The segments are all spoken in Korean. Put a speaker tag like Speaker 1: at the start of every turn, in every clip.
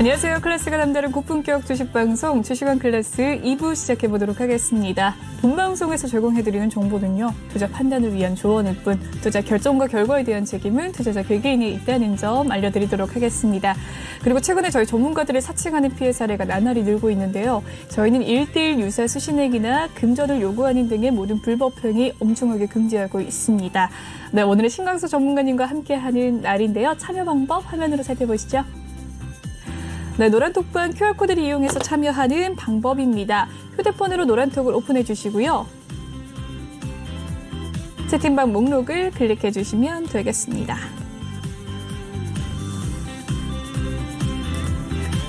Speaker 1: 안녕하세요. 클래스가 남다른 고품격 주식방송 주식왕 클래스 2부 시작해보도록 하겠습니다. 본방송에서 제공해드리는 정보는요, 투자 판단을 위한 조언일 뿐 투자 결정과 결과에 대한 책임은 투자자 개개인에 있다는 점 알려드리도록 하겠습니다. 그리고 최근에 저희 전문가들을 사칭하는 피해 사례가 나날이 늘고 있는데요. 저희는 1:1 유사 수신액이나 금전을 요구하는 등의 모든 불법 행위 엄중하게 금지하고 있습니다. 네, 오늘은 신광수 전문가님과 함께하는 날인데요. 참여 방법 화면으로 살펴보시죠. 네, 노란톡방 QR코드를 이용해서 참여하는 방법입니다. 휴대폰으로 노란톡을 오픈해 주시고요. 채팅방 목록을 클릭해 주시면 되겠습니다.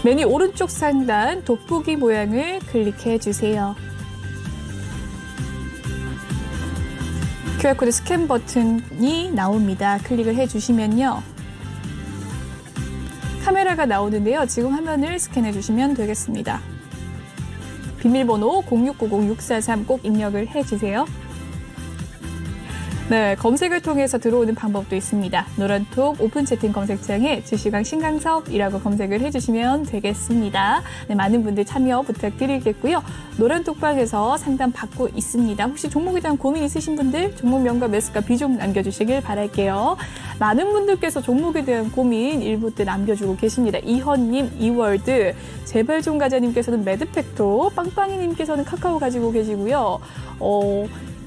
Speaker 1: 메뉴 오른쪽 상단 돋보기 모양을 클릭해 주세요. QR코드 스캔 버튼이 나옵니다. 클릭을 해 주시면요. 카메라가 나오는데요. 지금 화면을 스캔해 주시면 되겠습니다. 비밀번호 0690-643 꼭 입력을 해주세요. 네, 검색을 통해서 들어오는 방법도 있습니다. 노란톡 오픈 채팅 검색창에 주식왕 신강섭이라고 검색을 해주시면 되겠습니다. 네, 많은 분들 참여 부탁드리겠고요. 노란톡방에서 상담 받고 있습니다. 혹시 종목에 대한 고민 있으신 분들 종목명과 매수가 비중 남겨주시길 바랄게요. 많은 분들께서 종목에 대한 고민 1부 때 남겨주고 계십니다. 이헌님, 이월드, 제발종가자님께서는 매드팩토, 빵빵이님께서는 카카오 가지고 계시고요.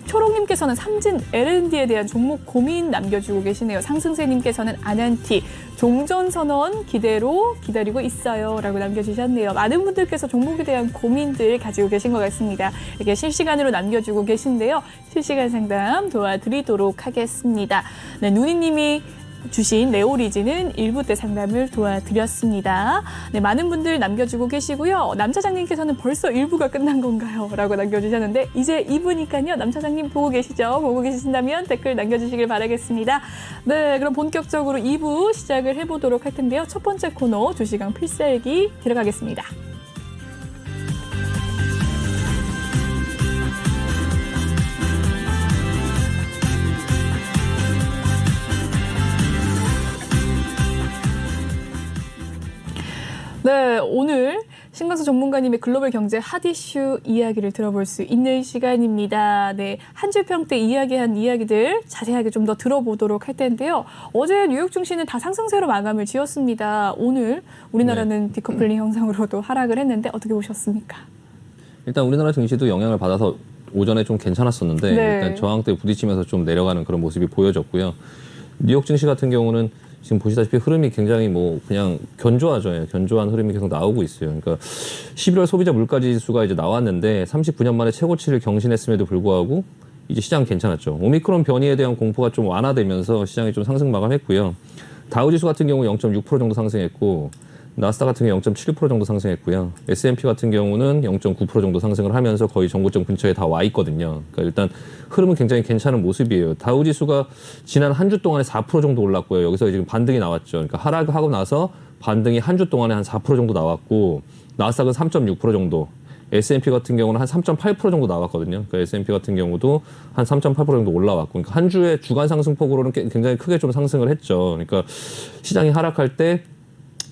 Speaker 1: 초롱님께서는 삼진 L&D에 대한 종목 고민 남겨주고 계시네요. 상승세님께서는 아난티, 종전선언 기대로 기다리고 있어요 라고 남겨주셨네요. 많은 분들께서 종목에 대한 고민들 가지고 계신 것 같습니다. 이렇게 실시간으로 남겨주고 계신데요. 실시간 상담 도와드리도록 하겠습니다. 네, 누니님이 주신 네오리지는 1부 때 상담을 도와드렸습니다. 네, 많은 분들 남겨주고 계시고요. 남차장님께서는 벌써 1부가 끝난 건가요? 라고 남겨주셨는데 이제 2부니까요. 남차장님 보고 계시죠? 보고 계신다면 댓글 남겨주시길 바라겠습니다. 네, 그럼 본격적으로 2부 시작을 해보도록 할 텐데요. 첫 번째 코너 주식왕 필살기 들어가겠습니다. 네, 오늘 신광수 전문가님의 글로벌 경제 핫 이슈 이야기를 들어볼 수 있는 시간입니다. 네, 한 줄 평대 이야기한 이야기들 자세하게 좀 더 들어보도록 할 텐데요. 어제 뉴욕 증시는 다 상승세로 마감을 지었습니다. 오늘 우리나라는 디커플링 현상으로도 하락을 했는데 어떻게 보셨습니까?
Speaker 2: 일단 우리나라 증시도 영향을 받아서 오전에 좀 괜찮았었는데
Speaker 1: 네.
Speaker 2: 일단 저항대에 부딪히면서 좀 내려가는 그런 모습이 보여졌고요. 뉴욕 증시 같은 경우는 지금 보시다시피 흐름이 굉장히 뭐 그냥 견조하죠. 견조한 흐름이 계속 나오고 있어요. 그러니까 11월 소비자 물가 지수가 이제 나왔는데 39년 만에 최고치를 경신했음에도 불구하고 이제 시장 괜찮았죠. 오미크론 변이에 대한 공포가 좀 완화되면서 시장이 좀 상승 마감했고요. 다우 지수 같은 경우 0.6% 정도 상승했고 나스닥 같은 경우 0.7% 정도 상승했고요. S&P 같은 경우는 0.9% 정도 상승을 하면서 거의 정고점 근처에 다 와 있거든요. 그러니까 일단 흐름은 굉장히 괜찮은 모습이에요. 다우 지수가 지난 한 주 동안에 4% 정도 올랐고요. 여기서 지금 반등이 나왔죠. 그러니까 하락하고 나서 반등이 한 주 동안에 한 4% 정도 나왔고 나스닥은 3.6% 정도. S&P 같은 경우는 한 3.8% 정도 나왔거든요. 그러니까 S&P 같은 경우도 한 3.8% 정도 올라왔고, 그러니까 한 주의 주간 상승폭으로는 굉장히 크게 좀 상승을 했죠. 그러니까 시장이 하락할 때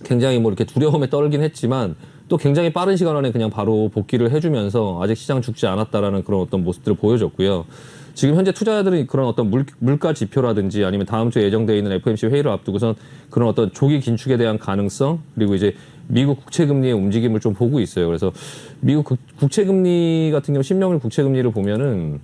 Speaker 2: 굉장히 뭐 이렇게 두려움에 떨긴 했지만 또 굉장히 빠른 시간 안에 그냥 바로 복귀를 해주면서 아직 시장 죽지 않았다라는 그런 어떤 모습들을 보여줬고요. 지금 현재 투자자들이 그런 어떤 물가 지표라든지 아니면 다음 주에 예정되어 있는 FOMC 회의를 앞두고선 그런 어떤 조기 긴축에 대한 가능성 그리고 이제 미국 국채금리의 움직임을 좀 보고 있어요. 그래서 미국 국채금리 같은 경우 10년물 국채금리를 보면은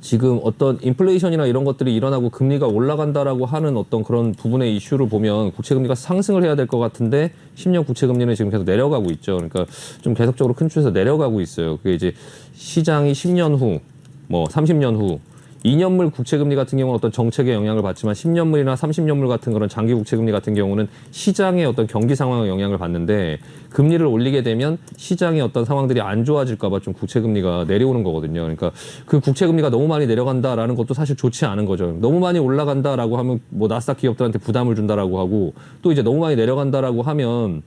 Speaker 2: 지금 어떤 인플레이션이나 이런 것들이 일어나고 금리가 올라간다라고 하는 어떤 그런 부분의 이슈를 보면 국채금리가 상승을 해야 될 것 같은데 10년 국채금리는 지금 계속 내려가고 있죠. 그러니까 좀 계속적으로 큰 추세에서 내려가고 있어요. 그게 이제 시장이 10년 후, 뭐 30년 후 2년물 국채금리 같은 경우는 어떤 정책의 영향을 받지만 10년물이나 30년물 같은 그런 장기 국채금리 같은 경우는 시장의 어떤 경기 상황의 영향을 받는데 금리를 올리게 되면 시장의 어떤 상황들이 안 좋아질까 봐 좀 국채금리가 내려오는 거거든요. 그러니까 그 국채금리가 너무 많이 내려간다라는 것도 사실 좋지 않은 거죠. 너무 많이 올라간다라고 하면 뭐 나스닥 기업들한테 부담을 준다라고 하고 또 이제 너무 많이 내려간다라고 하면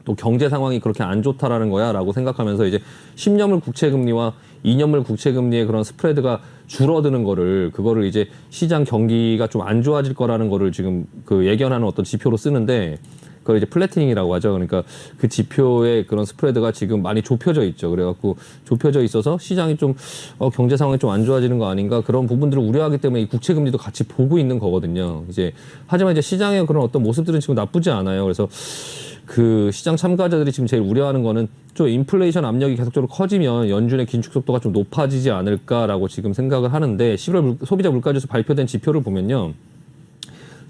Speaker 2: 또 경제 상황이 그렇게 안 좋다라는 거야라고 생각하면서 이제 10년물 국채금리와 2년물 국채금리의 그런 스프레드가 줄어드는 그거를 이제 시장 경기가 좀 안 좋아질 거라는 거를 지금 그 예견하는 어떤 지표로 쓰는데 그걸 이제 플래티닝이라고 하죠. 그러니까 그 지표의 그런 스프레드가 지금 많이 좁혀져 있죠. 그래갖고 좁혀져 있어서 시장이 좀 경제 상황이 좀 안 좋아지는 거 아닌가 그런 부분들을 우려하기 때문에 이 국채 금리도 같이 보고 있는 거거든요. 이제 하지만 이제 시장의 그런 어떤 모습들은 지금 나쁘지 않아요. 그래서 그 시장 참가자들이 지금 제일 우려하는 거는 좀 인플레이션 압력이 계속적으로 커지면 연준의 긴축 속도가 좀 높아지지 않을까라고 지금 생각을 하는데 11월 소비자 물가지수 발표된 지표를 보면요.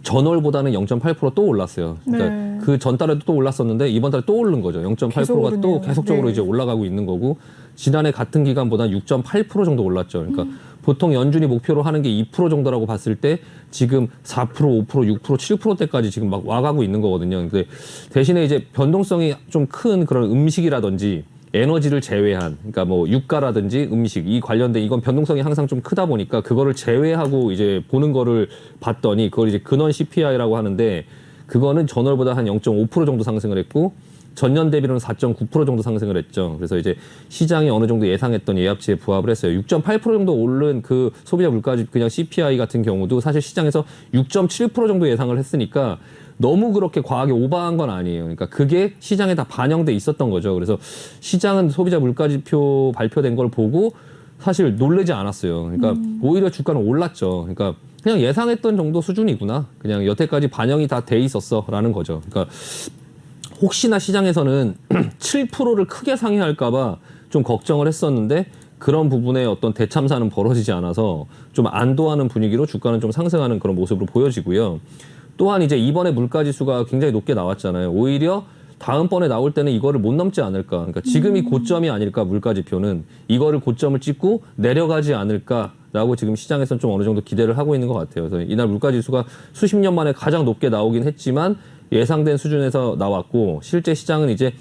Speaker 2: 전월보다는 0.8% 또 올랐어요. 그러니까
Speaker 1: 네.
Speaker 2: 그 전달에도 또 올랐었는데 이번 달에 또 오른 거죠. 0.8%가 또 계속적으로
Speaker 1: 네.
Speaker 2: 이제 올라가고 있는 거고 지난해 같은 기간보다 6.8% 정도 올랐죠. 그러니까 보통 연준이 목표로 하는 게 2% 정도라고 봤을 때 지금 4%, 5%, 6%, 7%대까지 지금 막 와가고 있는 거거든요. 근데 대신에 이제 변동성이 좀 큰 그런 음식이라든지 에너지를 제외한, 그러니까 뭐 유가라든지 음식 이 관련된 이건 변동성이 항상 좀 크다 보니까 그거를 제외하고 이제 보는 거를 봤더니 그걸 이제 근원 CPI라고 하는데 그거는 전월보다 한 0.5% 정도 상승을 했고 전년 대비로는 4.9% 정도 상승을 했죠. 그래서 이제 시장이 어느 정도 예상했던 예합치에 부합을 했어요. 6.8% 정도 오른 그 소비자 물가지 그냥 CPI 같은 경우도 사실 시장에서 6.7% 정도 예상을 했으니까 너무 그렇게 과하게 오버한 건 아니에요. 그러니까 그게 시장에 다 반영돼 있었던 거죠. 그래서 시장은 소비자 물가지표 발표된 걸 보고 사실 놀라지 않았어요. 그러니까 오히려 주가는 올랐죠. 그러니까 그냥 예상했던 정도 수준이구나. 그냥 여태까지 반영이 다 돼 있었어라는 거죠. 그러니까 혹시나 시장에서는 7%를 크게 상회할까봐 좀 걱정을 했었는데 그런 부분에 어떤 대참사는 벌어지지 않아서 좀 안도하는 분위기로 주가는 좀 상승하는 그런 모습으로 보여지고요. 또한 이제 이번에 물가지수가 굉장히 높게 나왔잖아요. 오히려 다음번에 나올 때는 이거를 못 넘지 않을까. 그러니까 지금이 고점이 아닐까 물가지표는 이거를 고점을 찍고 내려가지 않을까라고 지금 시장에서는 좀 어느 정도 기대를 하고 있는 것 같아요. 그래서 이날 물가지수가 수십 년 만에 가장 높게 나오긴 했지만 예상된 수준에서 나왔고 실제 시장은 이제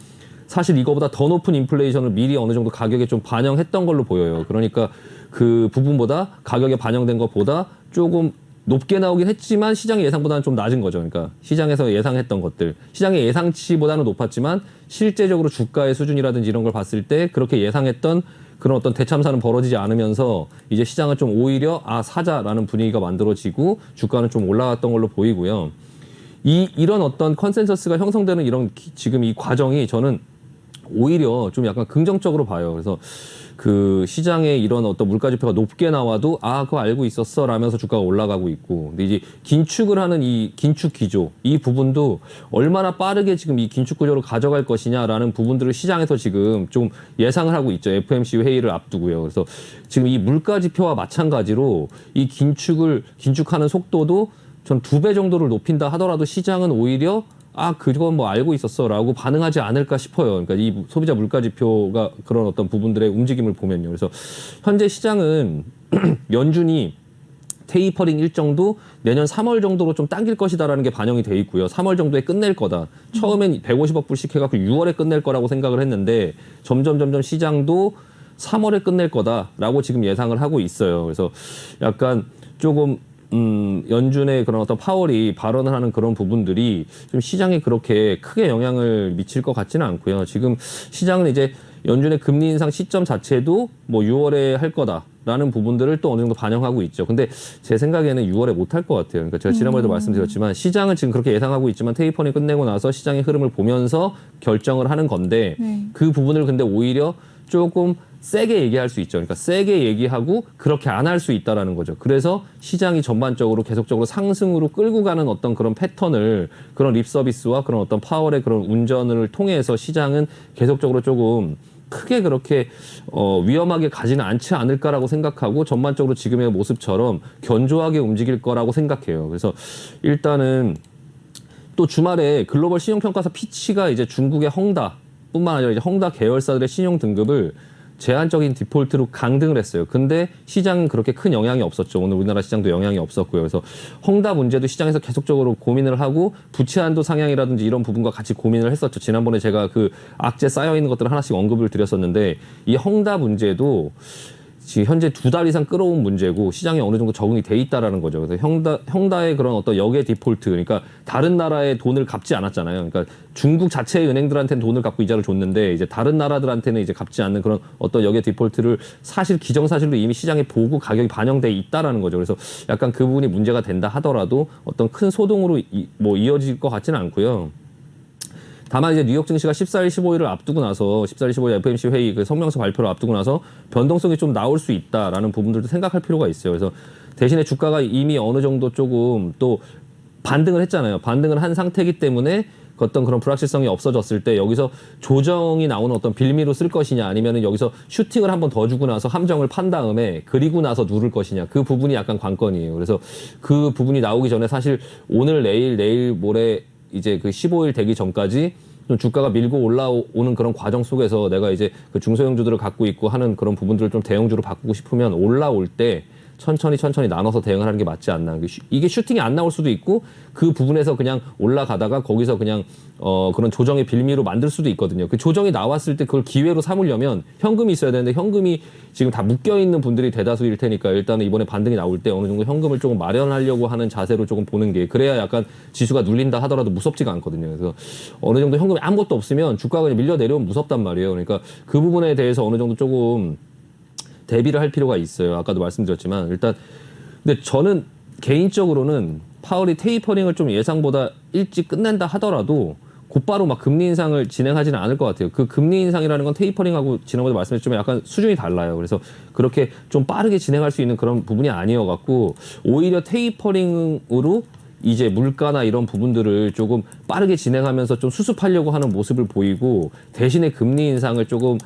Speaker 2: 사실 이거보다 더 높은 인플레이션을 미리 어느 정도 가격에 좀 반영했던 걸로 보여요. 그러니까 그 부분보다 가격에 반영된 것보다 조금 높게 나오긴 했지만 시장의 예상보다는 좀 낮은 거죠. 그러니까 시장에서 예상했던 것들, 시장의 예상치보다는 높았지만 실제적으로 주가의 수준이라든지 이런 걸 봤을 때 그렇게 예상했던 그런 어떤 대참사는 벌어지지 않으면서 이제 시장은 좀 오히려 사자라는 분위기가 만들어지고 주가는 좀 올라갔던 걸로 보이고요. 이런 어떤 컨센서스가 형성되는 이런 지금 이 과정이 저는 오히려 좀 약간 긍정적으로 봐요. 그래서 그 시장에 이런 어떤 물가지표가 높게 나와도 그거 알고 있었어 라면서 주가가 올라가고 있고 근데 이제 긴축을 하는 이 긴축 기조 이 부분도 얼마나 빠르게 지금 이 긴축 구조로 가져갈 것이냐라는 부분들을 시장에서 지금 좀 예상을 하고 있죠. FOMC 회의를 앞두고요. 그래서 지금 이 물가지표와 마찬가지로 이 긴축하는 속도도 전 2배 정도를 높인다 하더라도 시장은 오히려 그건 뭐 알고 있었어라고 반응하지 않을까 싶어요. 그러니까 이 소비자 물가지표가 그런 어떤 부분들의 움직임을 보면요. 그래서 현재 시장은 연준이 테이퍼링 일정도 내년 3월 정도로 좀 당길 것이다라는 게 반영이 돼 있고요. 3월 정도에 끝낼 거다. 처음엔 150억 불씩 해갖고 6월에 끝낼 거라고 생각을 했는데 점점 시장도 3월에 끝낼 거다라고 지금 예상을 하고 있어요. 그래서 약간 조금 연준의 그런 어떤 파월이 발언을 하는 그런 부분들이 좀 시장에 그렇게 크게 영향을 미칠 것 같지는 않고요. 지금 시장은 이제 연준의 금리 인상 시점 자체도 뭐 6월에 할 거다라는 부분들을 또 어느 정도 반영하고 있죠. 근데 제 생각에는 6월에 못 할 것 같아요. 그러니까 제가 지난번에도 말씀드렸지만 시장은 지금 그렇게 예상하고 있지만 테이퍼링 끝내고 나서 시장의 흐름을 보면서 결정을 하는 건데 그 부분을 근데 오히려 조금 세게 얘기할 수 있죠. 그러니까 세게 얘기하고 그렇게 안 할 수 있다라는 거죠. 그래서 시장이 전반적으로 계속적으로 상승으로 끌고 가는 어떤 그런 패턴을 그런 립 서비스와 그런 어떤 파월의 그런 운전을 통해서 시장은 계속적으로 조금 크게 그렇게 위험하게 가지는 않지 않을까라고 생각하고 전반적으로 지금의 모습처럼 견조하게 움직일 거라고 생각해요. 그래서 일단은 또 주말에 글로벌 신용평가사 피치가 이제 중국의 헝다뿐만 아니라 이제 헝다 계열사들의 신용 등급을 제한적인 디폴트로 강등을 했어요. 근데 시장은 그렇게 큰 영향이 없었죠. 오늘 우리나라 시장도 영향이 없었고요. 그래서 헝다 문제도 시장에서 계속적으로 고민을 하고 부채 한도 상향이라든지 이런 부분과 같이 고민을 했었죠. 지난번에 제가 그 악재 쌓여 있는 것들을 하나씩 언급을 드렸었는데 이 헝다 문제도 지금 현재 2달 이상 끌어온 문제고 시장에 어느 정도 적응이 돼 있다라는 거죠. 그래서 헝다의 그런 어떤 역의 디폴트, 그러니까 다른 나라의 돈을 갚지 않았잖아요. 그러니까 중국 자체의 은행들한테는 돈을 갚고 이자를 줬는데 이제 다른 나라들한테는 이제 갚지 않는 그런 어떤 역의 디폴트를 사실 기정사실로 이미 시장에 보고 가격이 반영돼 있다라는 거죠. 그래서 약간 그 부분이 문제가 된다 하더라도 어떤 큰 소동으로 이어질 것 같지는 않고요. 다만 이제 뉴욕 증시가 14일, 15일을 앞두고 나서 14일, 15일 FOMC 회의 그 성명서 발표를 앞두고 나서 변동성이 좀 나올 수 있다라는 부분들도 생각할 필요가 있어요. 그래서 대신에 주가가 이미 어느 정도 조금 또 반등을 했잖아요. 반등을 한 상태이기 때문에 어떤 그런 불확실성이 없어졌을 때 여기서 조정이 나오는 어떤 빌미로 쓸 것이냐 아니면은 여기서 슈팅을 한번 더 주고 나서 함정을 판 다음에 그리고 나서 누를 것이냐 그 부분이 약간 관건이에요. 그래서 그 부분이 나오기 전에 사실 오늘 내일 모레 이제 그 15일 되기 전까지 좀 주가가 밀고 올라오는 그런 과정 속에서 내가 이제 그 중소형주들을 갖고 있고 하는 그런 부분들을 좀 대형주로 바꾸고 싶으면 올라올 때 천천히 나눠서 대응을 하는 게 맞지 않나. 이게 슈팅이 안 나올 수도 있고 그 부분에서 그냥 올라가다가 거기서 그냥 그런 조정의 빌미로 만들 수도 있거든요. 그 조정이 나왔을 때 그걸 기회로 삼으려면 현금이 있어야 되는데 현금이 지금 다 묶여 있는 분들이 대다수일 테니까 일단은 이번에 반등이 나올 때 어느 정도 현금을 조금 마련하려고 하는 자세로 조금 보는 게 그래야 약간 지수가 눌린다 하더라도 무섭지가 않거든요. 그래서 어느 정도 현금이 아무것도 없으면 주가가 그냥 밀려 내려오면 무섭단 말이에요. 그러니까 그 부분에 대해서 어느 정도 조금 대비를 할 필요가 있어요. 아까도 말씀드렸지만 일단 근데 저는 개인적으로는 파월이 테이퍼링을 좀 예상보다 일찍 끝낸다 하더라도 곧바로 막 금리 인상을 진행하지는 않을 것 같아요. 그 금리 인상이라는 건 테이퍼링하고 지난번에 말씀드렸지만 약간 수준이 달라요. 그래서 그렇게 좀 빠르게 진행할 수 있는 그런 부분이 아니어갖고 오히려 테이퍼링으로 이제 물가나 이런 부분들을 조금 빠르게 진행하면서 좀 수습하려고 하는 모습을 보이고 대신에 금리 인상을 조금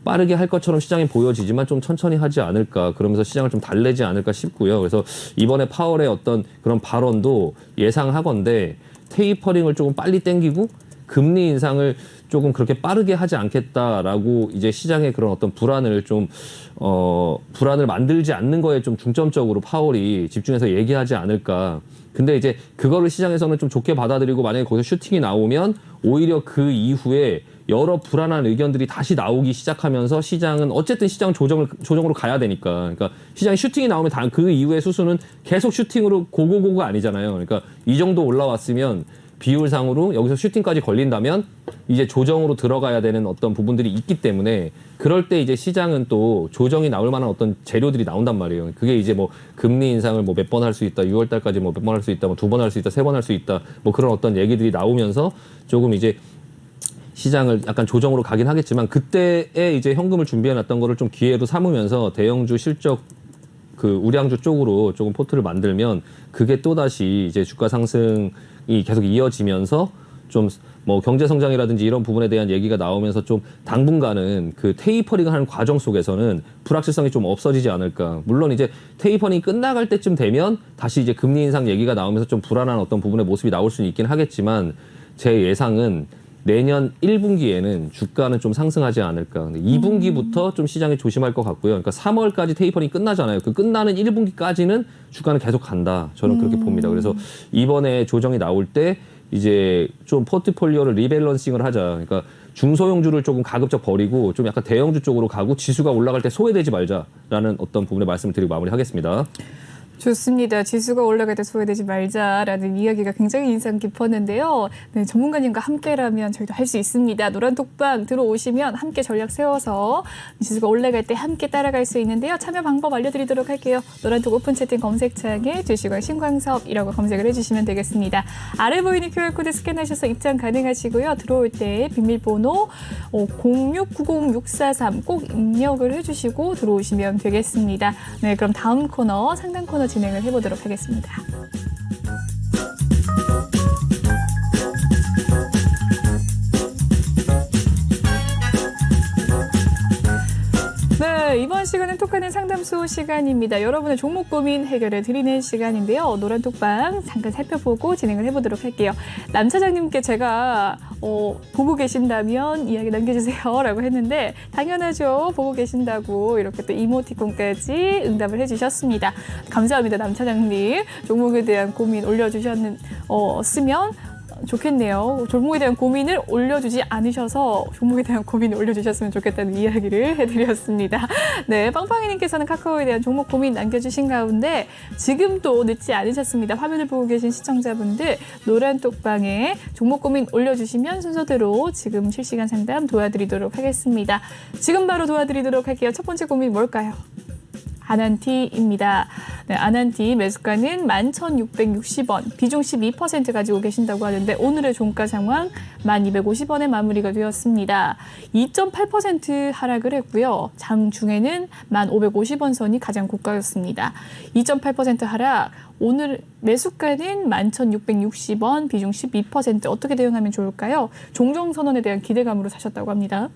Speaker 2: 빠르게 할 것처럼 시장이 보여지지만 좀 천천히 하지 않을까 그러면서 시장을 좀 달래지 않을까 싶고요. 그래서 이번에 파월의 어떤 그런 발언도 예상하건대 테이퍼링을 조금 빨리 땡기고 금리 인상을 조금 그렇게 빠르게 하지 않겠다라고 이제 시장의 그런 어떤 불안을 좀 불안을 만들지 않는 거에 좀 중점적으로 파월이 집중해서 얘기하지 않을까. 근데 이제 그거를 시장에서는 좀 좋게 받아들이고 만약에 거기서 슈팅이 나오면 오히려 그 이후에 여러 불안한 의견들이 다시 나오기 시작하면서 시장은 어쨌든 시장 조정으로 가야 되니까. 그러니까 시장에 슈팅이 나오면 그 이후의 수순은 계속 슈팅으로 고고고가 아니잖아요. 그러니까 이 정도 올라왔으면 비율상으로 여기서 슈팅까지 걸린다면 이제 조정으로 들어가야 되는 어떤 부분들이 있기 때문에 그럴 때 이제 시장은 또 조정이 나올 만한 어떤 재료들이 나온단 말이에요. 그게 이제 뭐 금리 인상을 뭐 몇 번 할 수 있다, 6월 달까지 뭐 몇 번 할 수 있다, 뭐 2번 할 수 있다, 3번 할 수 있다, 뭐 그런 어떤 얘기들이 나오면서 조금 이제 시장을 약간 조정으로 가긴 하겠지만 그때에 이제 현금을 준비해 놨던 거를 좀 기회로 삼으면서 대형주 실적 그 우량주 쪽으로 조금 포트를 만들면 그게 또다시 이제 주가 상승이 계속 이어지면서 좀 뭐 경제 성장이라든지 이런 부분에 대한 얘기가 나오면서 좀 당분간은 그 테이퍼링 하는 과정 속에서는 불확실성이 좀 없어지지 않을까. 물론 이제 테이퍼링이 끝나갈 때쯤 되면 다시 이제 금리 인상 얘기가 나오면서 좀 불안한 어떤 부분의 모습이 나올 수는 있긴 하겠지만 제 예상은 내년 1분기에는 주가는 좀 상승하지 않을까. 근데 2분기부터 좀 시장이 조심할 것 같고요. 그러니까 3월까지 테이퍼링이 끝나잖아요. 그 끝나는 1분기까지는 주가는 계속 간다. 저는 그렇게 봅니다. 그래서 이번에 조정이 나올 때 이제 좀 포트폴리오를 리밸런싱을 하자. 그러니까 중소형주를 조금 가급적 버리고 좀 약간 대형주 쪽으로 가고 지수가 올라갈 때 소외되지 말자라는 어떤 부분에 말씀을 드리고 마무리하겠습니다.
Speaker 1: 좋습니다. 지수가 올라갈 때 소외되지 말자라는 이야기가 굉장히 인상 깊었는데요. 네, 전문가님과 함께라면 저희도 할 수 있습니다. 노란톡방 들어오시면 함께 전략 세워서 지수가 올라갈 때 함께 따라갈 수 있는데요. 참여 방법 알려드리도록 할게요. 노란톡 오픈 채팅 검색창에 주식왕 신광섭이라고 검색을 해주시면 되겠습니다. 아래 보이는 QR코드 스캔하셔서 입장 가능하시고요. 들어올 때 비밀번호 0690643 꼭 입력을 해주시고 들어오시면 되겠습니다. 네, 그럼 다음 코너 상담 코너 진행을 해보도록 하겠습니다. 네, 이번 시간은 톡하는 상담소 시간입니다. 여러분의 종목 고민 해결해 드리는 시간인데요. 노란톡방 잠깐 살펴보고 진행을 해보도록 할게요. 남 차장님께 제가 보고 계신다면 이야기 남겨주세요 라고 했는데 당연하죠. 보고 계신다고 이렇게 또 이모티콘까지 응답을 해주셨습니다. 감사합니다. 남 차장님. 종목에 대한 고민 올려주셨으면 좋겠네요. 종목에 대한 고민을 올려주지 않으셔서 종목에 대한 고민을 올려주셨으면 좋겠다는 이야기를 해드렸습니다. 네, 빵빵이님께서는 카카오에 대한 종목 고민 남겨주신 가운데 지금도 늦지 않으셨습니다. 화면을 보고 계신 시청자분들 노란톡방에 종목 고민 올려주시면 순서대로 지금 실시간 상담 도와드리도록 하겠습니다. 지금 바로 도와드리도록 할게요. 첫 번째 고민 뭘까요? 아난티입니다. 네, 아난티 매수가는 11,660원, 비중 12% 가지고 계신다고 하는데 오늘의 종가 상황 1,250원에 마무리가 되었습니다. 2.8% 하락을 했고요. 장중에는 1,550원 선이 가장 고가였습니다. 2.8% 하락, 오늘 매수가는 11,660원, 비중 12%. 어떻게 대응하면 좋을까요? 종전선언에 대한 기대감으로 사셨다고 합니다.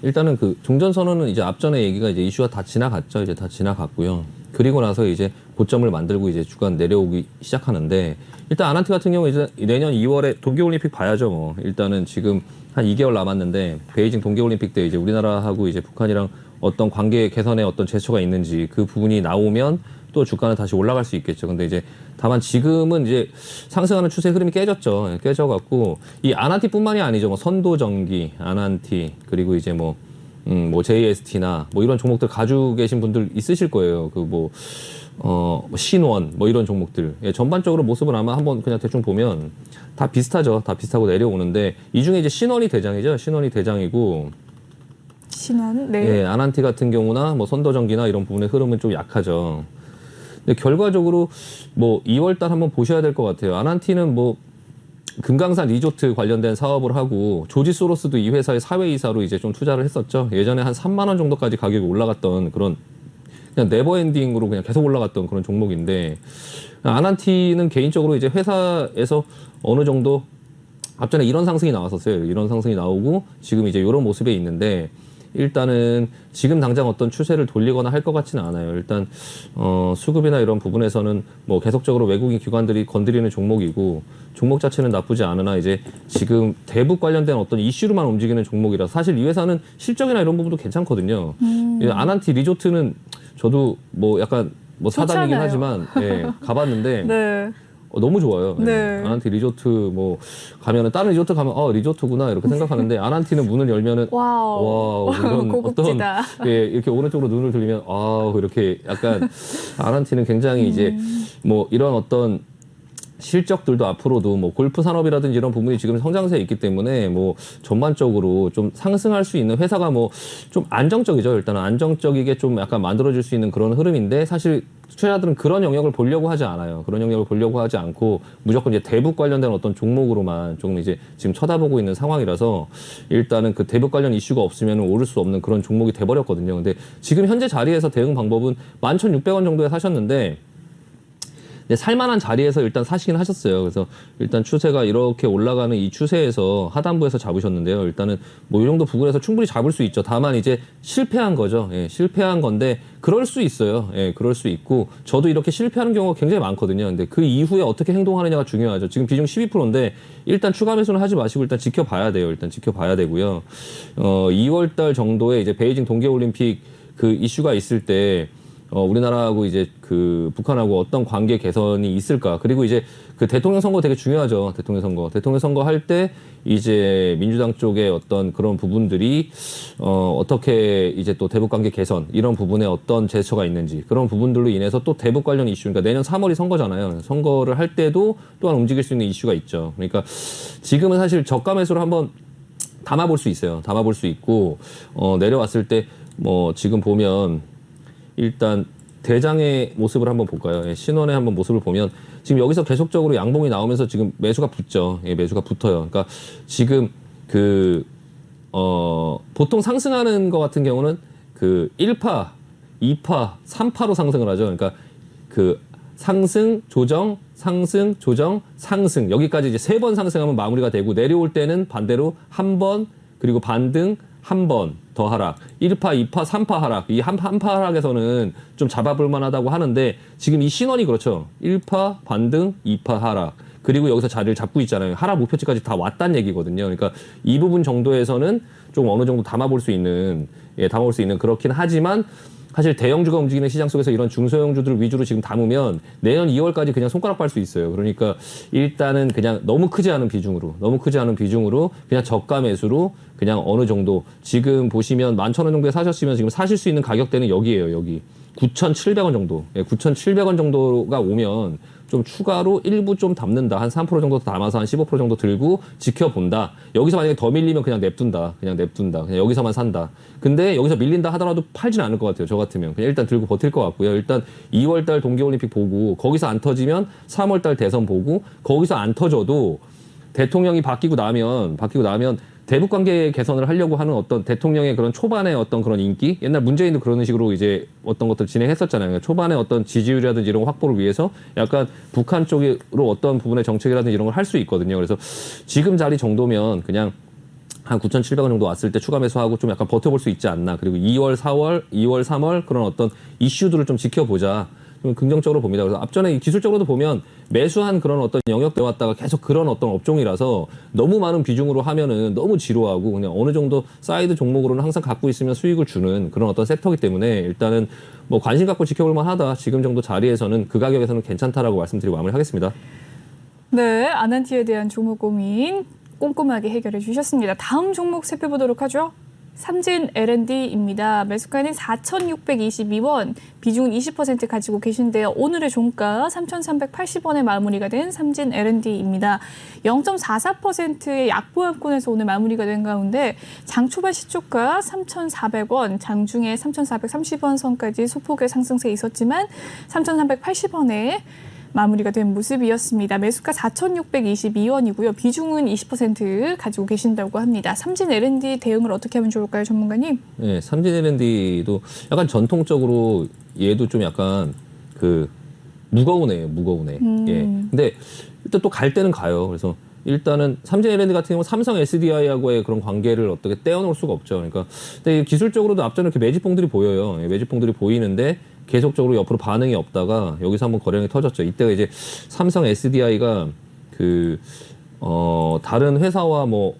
Speaker 2: 일단은 그 종전선언은 이제 앞전에 얘기가 이제 이슈가 다 지나갔죠. 이제 다 지나갔고요. 그리고 나서 이제 고점을 만들고 이제 주간 내려오기 시작하는데 일단 아난티 같은 경우 이제 내년 2월에 동계올림픽 봐야죠. 뭐 일단은 지금 한 2개월 남았는데 베이징 동계올림픽 때 이제 우리나라하고 이제 북한이랑 어떤 관계 개선에 어떤 제스처가 있는지 그 부분이 나오면 또 주가는 다시 올라갈 수 있겠죠. 근데 이제 다만 지금은 이제 상승하는 추세 흐름이 깨졌죠. 깨져갖고 이 아난티뿐만이 아니죠. 뭐 선도전기, 아난티 그리고 이제 뭐 JST나 뭐 이런 종목들 가지고 계신 분들 있으실 거예요. 그 신원 뭐 이런 종목들. 예, 전반적으로 모습은 아마 한번 그냥 대충 보면 다 비슷하죠. 다 비슷하고 내려오는데 이 중에 이제 신원이 대장이죠. 신원이 대장이고.
Speaker 1: 신원, 네.
Speaker 2: 예, 아난티 같은 경우나 뭐 선도전기나 이런 부분의 흐름은 좀 약하죠. 근데 결과적으로 뭐 2월 달 한번 보셔야 될 것 같아요. 아난티는 뭐 금강산 리조트 관련된 사업을 하고 조지 소로스도 이 회사의 사회이사로 이제 좀 투자를 했었죠. 예전에 한 3만 원 정도까지 가격이 올라갔던 그런 그냥 네버엔딩으로 그냥 계속 올라갔던 그런 종목인데 아난티는 개인적으로 이제 회사에서 어느 정도 앞전에 이런 상승이 나왔었어요. 이런 상승이 나오고 지금 이제 이런 모습에 있는데 일단은 지금 당장 어떤 추세를 돌리거나 할 것 같지는 않아요. 일단 수급이나 이런 부분에서는 뭐 계속적으로 외국인 기관들이 건드리는 종목이고 종목 자체는 나쁘지 않으나 이제 지금 대북 관련된 어떤 이슈로만 움직이는 종목이라서 사실 이 회사는 실적이나 이런 부분도 괜찮거든요. 아난티 리조트는 저도 뭐 약간 뭐 사담이긴 하지만 예, 가봤는데
Speaker 1: 네.
Speaker 2: 너무 좋아요.
Speaker 1: 네.
Speaker 2: 예. 아난티 리조트 뭐 가면은 다른 리조트 가면 리조트구나 이렇게 생각하는데 아난티는 문을 열면은
Speaker 1: 와우.
Speaker 2: 이런
Speaker 1: 고급지다.
Speaker 2: 어떤 예, 이렇게 오른쪽으로 눈을 들리면 이렇게 약간 아난티는 굉장히 이제 뭐 이런 어떤 실적들도 앞으로도 뭐 골프 산업이라든지 이런 부분이 지금 성장세에 있기 때문에 뭐 전반적으로 좀 상승할 수 있는 회사가 뭐 좀 안정적이죠. 일단은 안정적이게 좀 약간 만들어질 수 있는 그런 흐름인데 사실 투자자들은 그런 영역을 보려고 하지 않아요. 그런 영역을 보려고 하지 않고 무조건 이제 대북 관련된 어떤 종목으로만 조금 이제 지금 쳐다보고 있는 상황이라서 일단은 그 대북 관련 이슈가 없으면 오를 수 없는 그런 종목이 돼버렸거든요. 근데 지금 현재 자리에서 대응 방법은 11,600원 정도에 사셨는데 살만한 자리에서 일단 사시긴 하셨어요. 그래서 일단 추세가 이렇게 올라가는 이 추세에서 하단부에서 잡으셨는데요. 일단은 뭐 이 정도 부분에서 충분히 잡을 수 있죠. 다만 이제 실패한 거죠. 예, 실패한 건데 그럴 수 있어요. 예, 그럴 수 있고 저도 이렇게 실패하는 경우가 굉장히 많거든요. 근데 그 이후에 어떻게 행동하느냐가 중요하죠. 지금 비중 12%인데 일단 추가 매수는 하지 마시고 일단 지켜봐야 돼요. 일단 지켜봐야 되고요. 2월 달 정도에 이제 베이징 동계올림픽 그 이슈가 있을 때 우리나라하고 이제 그 북한하고 어떤 관계 개선이 있을까. 그리고 이제 그 대통령 선거 되게 중요하죠. 대통령 선거 할 때 이제 민주당 쪽의 어떤 그런 부분들이 어떻게 이제 또 대북 관계 개선 이런 부분에 어떤 제스처가 있는지 그런 부분들로 인해서 또 대북 관련 이슈 그러니까 내년 3월이 선거잖아요. 선거를 할 때도 또한 움직일 수 있는 이슈가 있죠. 그러니까 지금은 사실 저가 매수를 한번 담아볼 수 있어요. 담아볼 수 있고 내려왔을 때 뭐 지금 보면 일단 대장의 모습을 한번 볼까요? 예, 신원의 한번 모습을 보면 지금 여기서 계속적으로 양봉이 나오면서 지금 매수가 붙죠. 예, 매수가 붙어요. 그러니까 지금 보통 상승하는 것 같은 경우는 그 1파, 2파, 3파로 상승을 하죠. 그러니까 그 상승, 조정, 상승, 조정, 상승 여기까지 이제 3번 상승하면 마무리가 되고 내려올 때는 반대로 한 번 그리고 반등 한 번 더 하락, 1파, 2파, 3파 하락. 이 한 파 하락에서는 좀 잡아볼 만하다고 하는데 지금 이 신원이 그렇죠. 1파, 반등, 2파 하락. 그리고 여기서 자리를 잡고 있잖아요. 하락 목표치까지 다 왔다는 얘기거든요. 그러니까 이 부분 정도에서는 좀 어느 정도 담아볼 수 있는 그렇긴 하지만 사실 대형주가 움직이는 시장 속에서 이런 중소형주들 위주로 지금 담으면 내년 2월까지 그냥 손가락 빨 수 있어요. 그러니까 일단은 그냥 너무 크지 않은 비중으로 그냥 저가 매수로 그냥 어느 정도 지금 보시면 11,000원 정도에 사셨으면 지금 사실 수 있는 가격대는 여기예요. 여기. 9,700원 정도, 9,700원 정도가 오면 좀 추가로 일부 좀 담는다. 한 3% 정도 담아서 한 15% 정도 들고 지켜본다. 여기서 만약에 더 밀리면 그냥 냅둔다. 그냥 여기서만 산다. 근데 여기서 밀린다 하더라도 팔진 않을 것 같아요. 저 같으면. 그냥 일단 들고 버틸 것 같고요. 일단 2월달 동계올림픽 보고 거기서 안 터지면 3월달 대선 보고 거기서 안 터져도 대통령이 바뀌고 나면 대북관계 개선을 하려고 하는 어떤 대통령의 그런 초반의 어떤 그런 인기, 옛날 문재인도 그런 식으로 이제 어떤 것들 진행했었잖아요. 그러니까 초반에 어떤 지지율이라든지 이런 거 확보를 위해서 약간 북한 쪽으로 어떤 부분의 정책이라든지 이런 걸 할 수 있거든요. 그래서 지금 자리 정도면 그냥 한 9,700원 정도 왔을 때 추가 매수하고 좀 약간 버텨볼 수 있지 않나. 그리고 2월, 3월 그런 어떤 이슈들을 좀 지켜보자. 좀 긍정적으로 봅니다. 그래서 앞전에 기술적으로도 보면 매수한 그런 어떤 영역대 왔다가 계속 그런 어떤 업종이라서 너무 많은 비중으로 하면은 너무 지루하고 그냥 어느 정도 사이드 종목으로는 항상 갖고 있으면 수익을 주는 그런 어떤 섹터이기 때문에 일단은 뭐 관심 갖고 지켜볼 만하다. 지금 정도 자리에서는 그 가격에서는 괜찮다라고 말씀드리고 마무리하겠습니다.
Speaker 1: 네, 아난티에 대한 종목 고민 꼼꼼하게 해결해 주셨습니다. 다음 종목 살펴보도록 하죠. 삼진 L&D입니다. 매수가는 4,622원, 비중은 20% 가지고 계신데요. 오늘의 종가 3,380원에 마무리가 된 삼진 L&D입니다. 0.44%의 약보합권에서 오늘 마무리가 된 가운데 장 초반 시초가 3,400원, 장중에 3,430원 선까지 소폭의 상승세 있었지만 3,380원에 마무리가 된 모습이었습니다. 매수가 4,622원이고요. 비중은 20% 가지고 계신다고 합니다. 삼진 L&D 대응을 어떻게 하면 좋을까요, 전문가님?
Speaker 2: 네, 삼진 L&D도 약간 전통적으로 얘도 좀 약간 그 무거운 애. 예. 근데 일단 또 갈 때는 가요. 그래서 일단은 삼진 L&D 같은 경우 삼성 SDI하고의 그런 관계를 어떻게 떼어놓을 수가 없죠. 그러니까 근데 기술적으로도 앞전에 이렇게 매집봉들이 보여요. 매집봉들이 보이는데 계속적으로 옆으로 반응이 없다가 여기서 한번 거래량이 터졌죠. 이때가 이제 삼성 SDI가 다른 회사와 뭐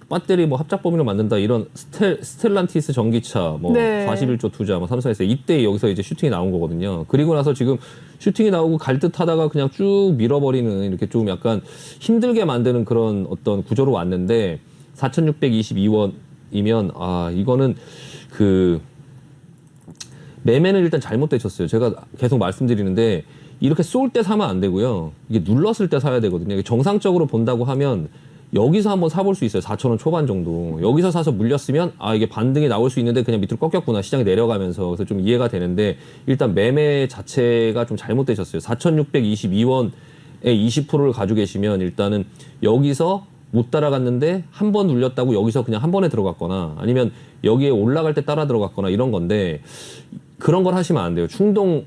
Speaker 2: 배터리 뭐 합작 범위를 만든다 이런 스텔란티스 전기차 뭐
Speaker 1: 네.
Speaker 2: 41조 투자 뭐 삼성에서 이때 여기서 이제 슈팅이 나온 거거든요. 그리고 나서 지금 슈팅이 나오고 갈 듯 하다가 그냥 쭉 밀어버리는 이렇게 좀 약간 힘들게 만드는 그런 어떤 구조로 왔는데 4,622원이면 이거는 매매는 일단 잘못되셨어요. 제가 계속 말씀드리는데 이렇게 쏠 때 사면 안 되고요. 이게 눌렀을 때 사야 되거든요. 이게 정상적으로 본다고 하면 여기서 한번 사볼 수 있어요. 4,000원 초반 정도. 여기서 사서 물렸으면 이게 반등이 나올 수 있는데 그냥 밑으로 꺾였구나. 시장이 내려가면서. 그래서 좀 이해가 되는데 일단 매매 자체가 좀 잘못되셨어요. 4,622원에 20%를 가지고 계시면 일단은 여기서 못 따라갔는데 한 번 눌렸다고 여기서 그냥 한 번에 들어갔거나 아니면 여기에 올라갈 때 따라 들어갔거나 이런 건데 그런 걸 하시면 안 돼요. 충동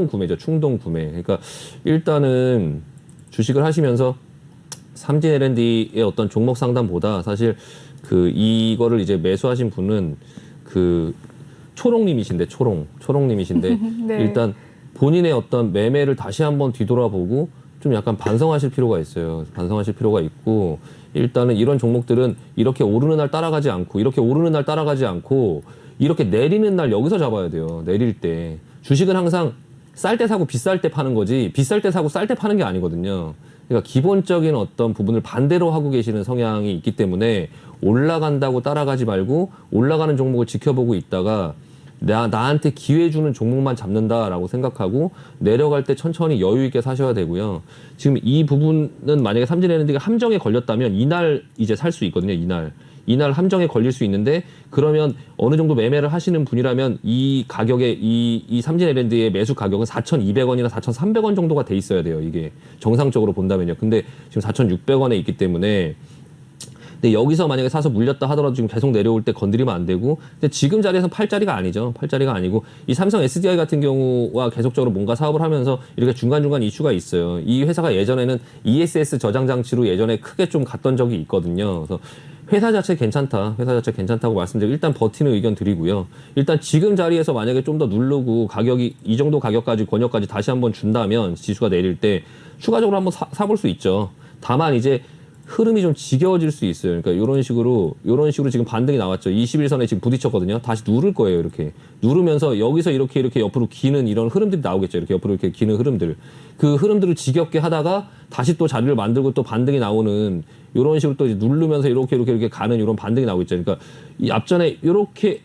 Speaker 2: 구매죠. 충동 구매. 그러니까 일단은 주식을 하시면서 삼진 L&D의 어떤 종목 상담보다 사실 이거를 이제 매수하신 분은 초롱님이신데
Speaker 1: 네.
Speaker 2: 일단 본인의 어떤 매매를 다시 한번 뒤돌아보고 좀 약간 반성하실 필요가 있어요. 반성하실 필요가 있고 일단은 이런 종목들은 이렇게 오르는 날 따라가지 않고 이렇게 내리는 날 여기서 잡아야 돼요. 내릴 때. 주식은 항상 쌀 때 사고 비쌀 때 파는 거지 비쌀 때 사고 쌀 때 파는 게 아니거든요. 그러니까 기본적인 어떤 부분을 반대로 하고 계시는 성향이 있기 때문에 올라간다고 따라가지 말고 올라가는 종목을 지켜보고 있다가 나한테 기회 주는 종목만 잡는다라고 생각하고 내려갈 때 천천히 여유 있게 사셔야 되고요. 지금 이 부분은 만약에 삼진 L&D가 함정에 걸렸다면 이날 이제 살 수 있거든요. 이날 함정에 걸릴 수 있는데 그러면 어느 정도 매매를 하시는 분이라면 이 가격에 이 삼진 L&D의 매수 가격은 4,200원이나 4,300원 정도가 돼 있어야 돼요. 이게 정상적으로 본다면요. 근데 지금 4,600원에 있기 때문에 근데 여기서 만약에 사서 물렸다 하더라도 지금 계속 내려올 때 건드리면 안 되고 근데 지금 자리에서 팔 자리가 아니죠. 팔 자리가 아니고 이 삼성 SDI 같은 경우와 계속적으로 뭔가 사업을 하면서 이렇게 중간중간 이슈가 있어요. 이 회사가 예전에는 ESS 저장 장치로 예전에 크게 좀 갔던 적이 있거든요. 그래서 회사 자체 괜찮다고 말씀드리고 일단 버티는 의견 드리고요. 일단 지금 자리에서 만약에 좀 더 누르고 가격이 이 정도 가격까지 권역까지 다시 한번 준다면 지수가 내릴 때 추가적으로 한번 사볼 수 있죠. 다만 이제 흐름이 좀 지겨워질 수 있어요. 그러니까 이런 식으로 지금 반등이 나왔죠. 21선에 지금 부딪혔거든요. 다시 누를 거예요. 이렇게 누르면서 여기서 이렇게 옆으로 기는 이런 흐름들이 나오겠죠. 이렇게 옆으로 이렇게 기는 흐름들. 그 흐름들을 지겹게 하다가 다시 또 자리를 만들고 또 반등이 나오는 이런 식으로 또 이제 누르면서 이렇게 가는 이런 반등이 나오겠죠. 그러니까 이 앞전에 이렇게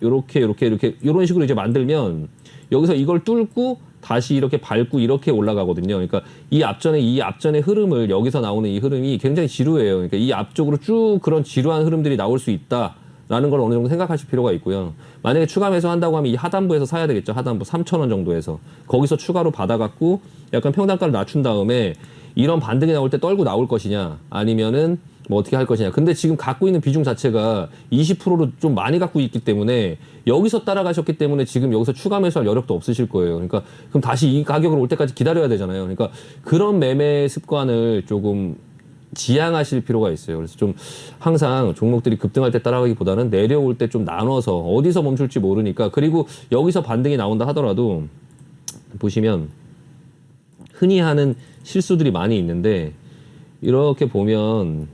Speaker 2: 요렇게 이런 식으로 이제 만들면 여기서 이걸 뚫고 다시 이렇게 밟고 이렇게 올라가거든요. 그러니까 이 앞전의 흐름을 여기서 나오는 이 흐름이 굉장히 지루해요. 그러니까 이 앞쪽으로 쭉 그런 지루한 흐름들이 나올 수 있다라는 걸 어느 정도 생각하실 필요가 있고요. 만약에 추가 매수한다고 하면 이 하단부에서 사야 되겠죠. 하단부 3,000원 정도에서 거기서 추가로 받아갖고 약간 평단가를 낮춘 다음에 이런 반등이 나올 때 떨고 나올 것이냐 아니면은 뭐 어떻게 할 것이냐. 근데 지금 갖고 있는 비중 자체가 20%로 좀 많이 갖고 있기 때문에 여기서 따라가셨기 때문에 지금 여기서 추가 매수할 여력도 없으실 거예요. 그러니까 그럼 다시 이 가격으로 올 때까지 기다려야 되잖아요. 그러니까 그런 매매 습관을 조금 지양하실 필요가 있어요. 그래서 좀 항상 종목들이 급등할 때 따라가기보다는 내려올 때 좀 나눠서 어디서 멈출지 모르니까 그리고 여기서 반등이 나온다 하더라도 보시면 흔히 하는 실수들이 많이 있는데 이렇게 보면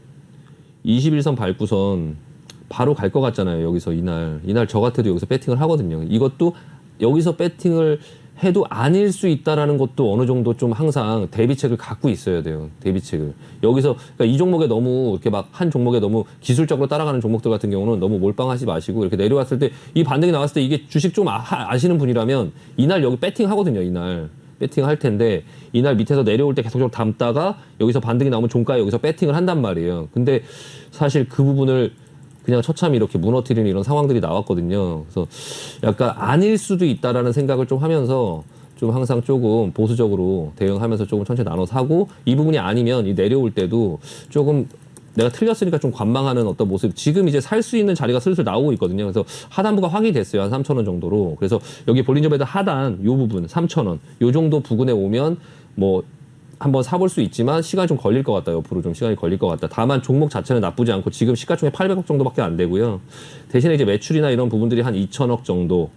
Speaker 2: 21선 밟고선 바로 갈 것 같잖아요. 여기서 이날 저 같아도 여기서 배팅을 하거든요. 이것도 여기서 배팅을 해도 아닐 수 있다라는 것도 어느 정도 좀 항상 대비책을 갖고 있어야 돼요. 대비책을. 여기서 그러니까 이 종목에 너무 이렇게 막 한 종목에 너무 기술적으로 따라가는 종목들 같은 경우는 너무 몰빵하지 마시고 이렇게 내려왔을 때 이 반등이 나왔을 때 이게 주식 좀 아시는 분이라면 이날 여기 배팅 하거든요. 이날. 배팅을 할 텐데 이날 밑에서 내려올 때 계속적으로 담다가 여기서 반등이 나오면 종가에 여기서 배팅을 한단 말이에요. 근데 사실 그 부분을 그냥 처참히 이렇게 무너뜨리는 이런 상황들이 나왔거든요. 그래서 약간 아닐 수도 있다라는 생각을 좀 하면서 좀 항상 조금 보수적으로 대응하면서 조금 천천히 나눠서 하고 이 부분이 아니면 이 내려올 때도 조금 내가 틀렸으니까 좀 관망하는 어떤 모습. 지금 이제 살 수 있는 자리가 슬슬 나오고 있거든요. 그래서 하단부가 확인이 됐어요. 한 3,000원 정도로. 그래서 여기 볼린저 배드 하단 요 부분 3,000원. 요 정도 부근에 오면 뭐 한번 사볼 수 있지만 시간이 좀 걸릴 것 같다. 옆으로 좀 시간이 걸릴 것 같다. 다만 종목 자체는 나쁘지 않고 지금 시가총액 800억 정도밖에 안 되고요. 대신에 이제 매출이나 이런 부분들이 한 2,000억 정도,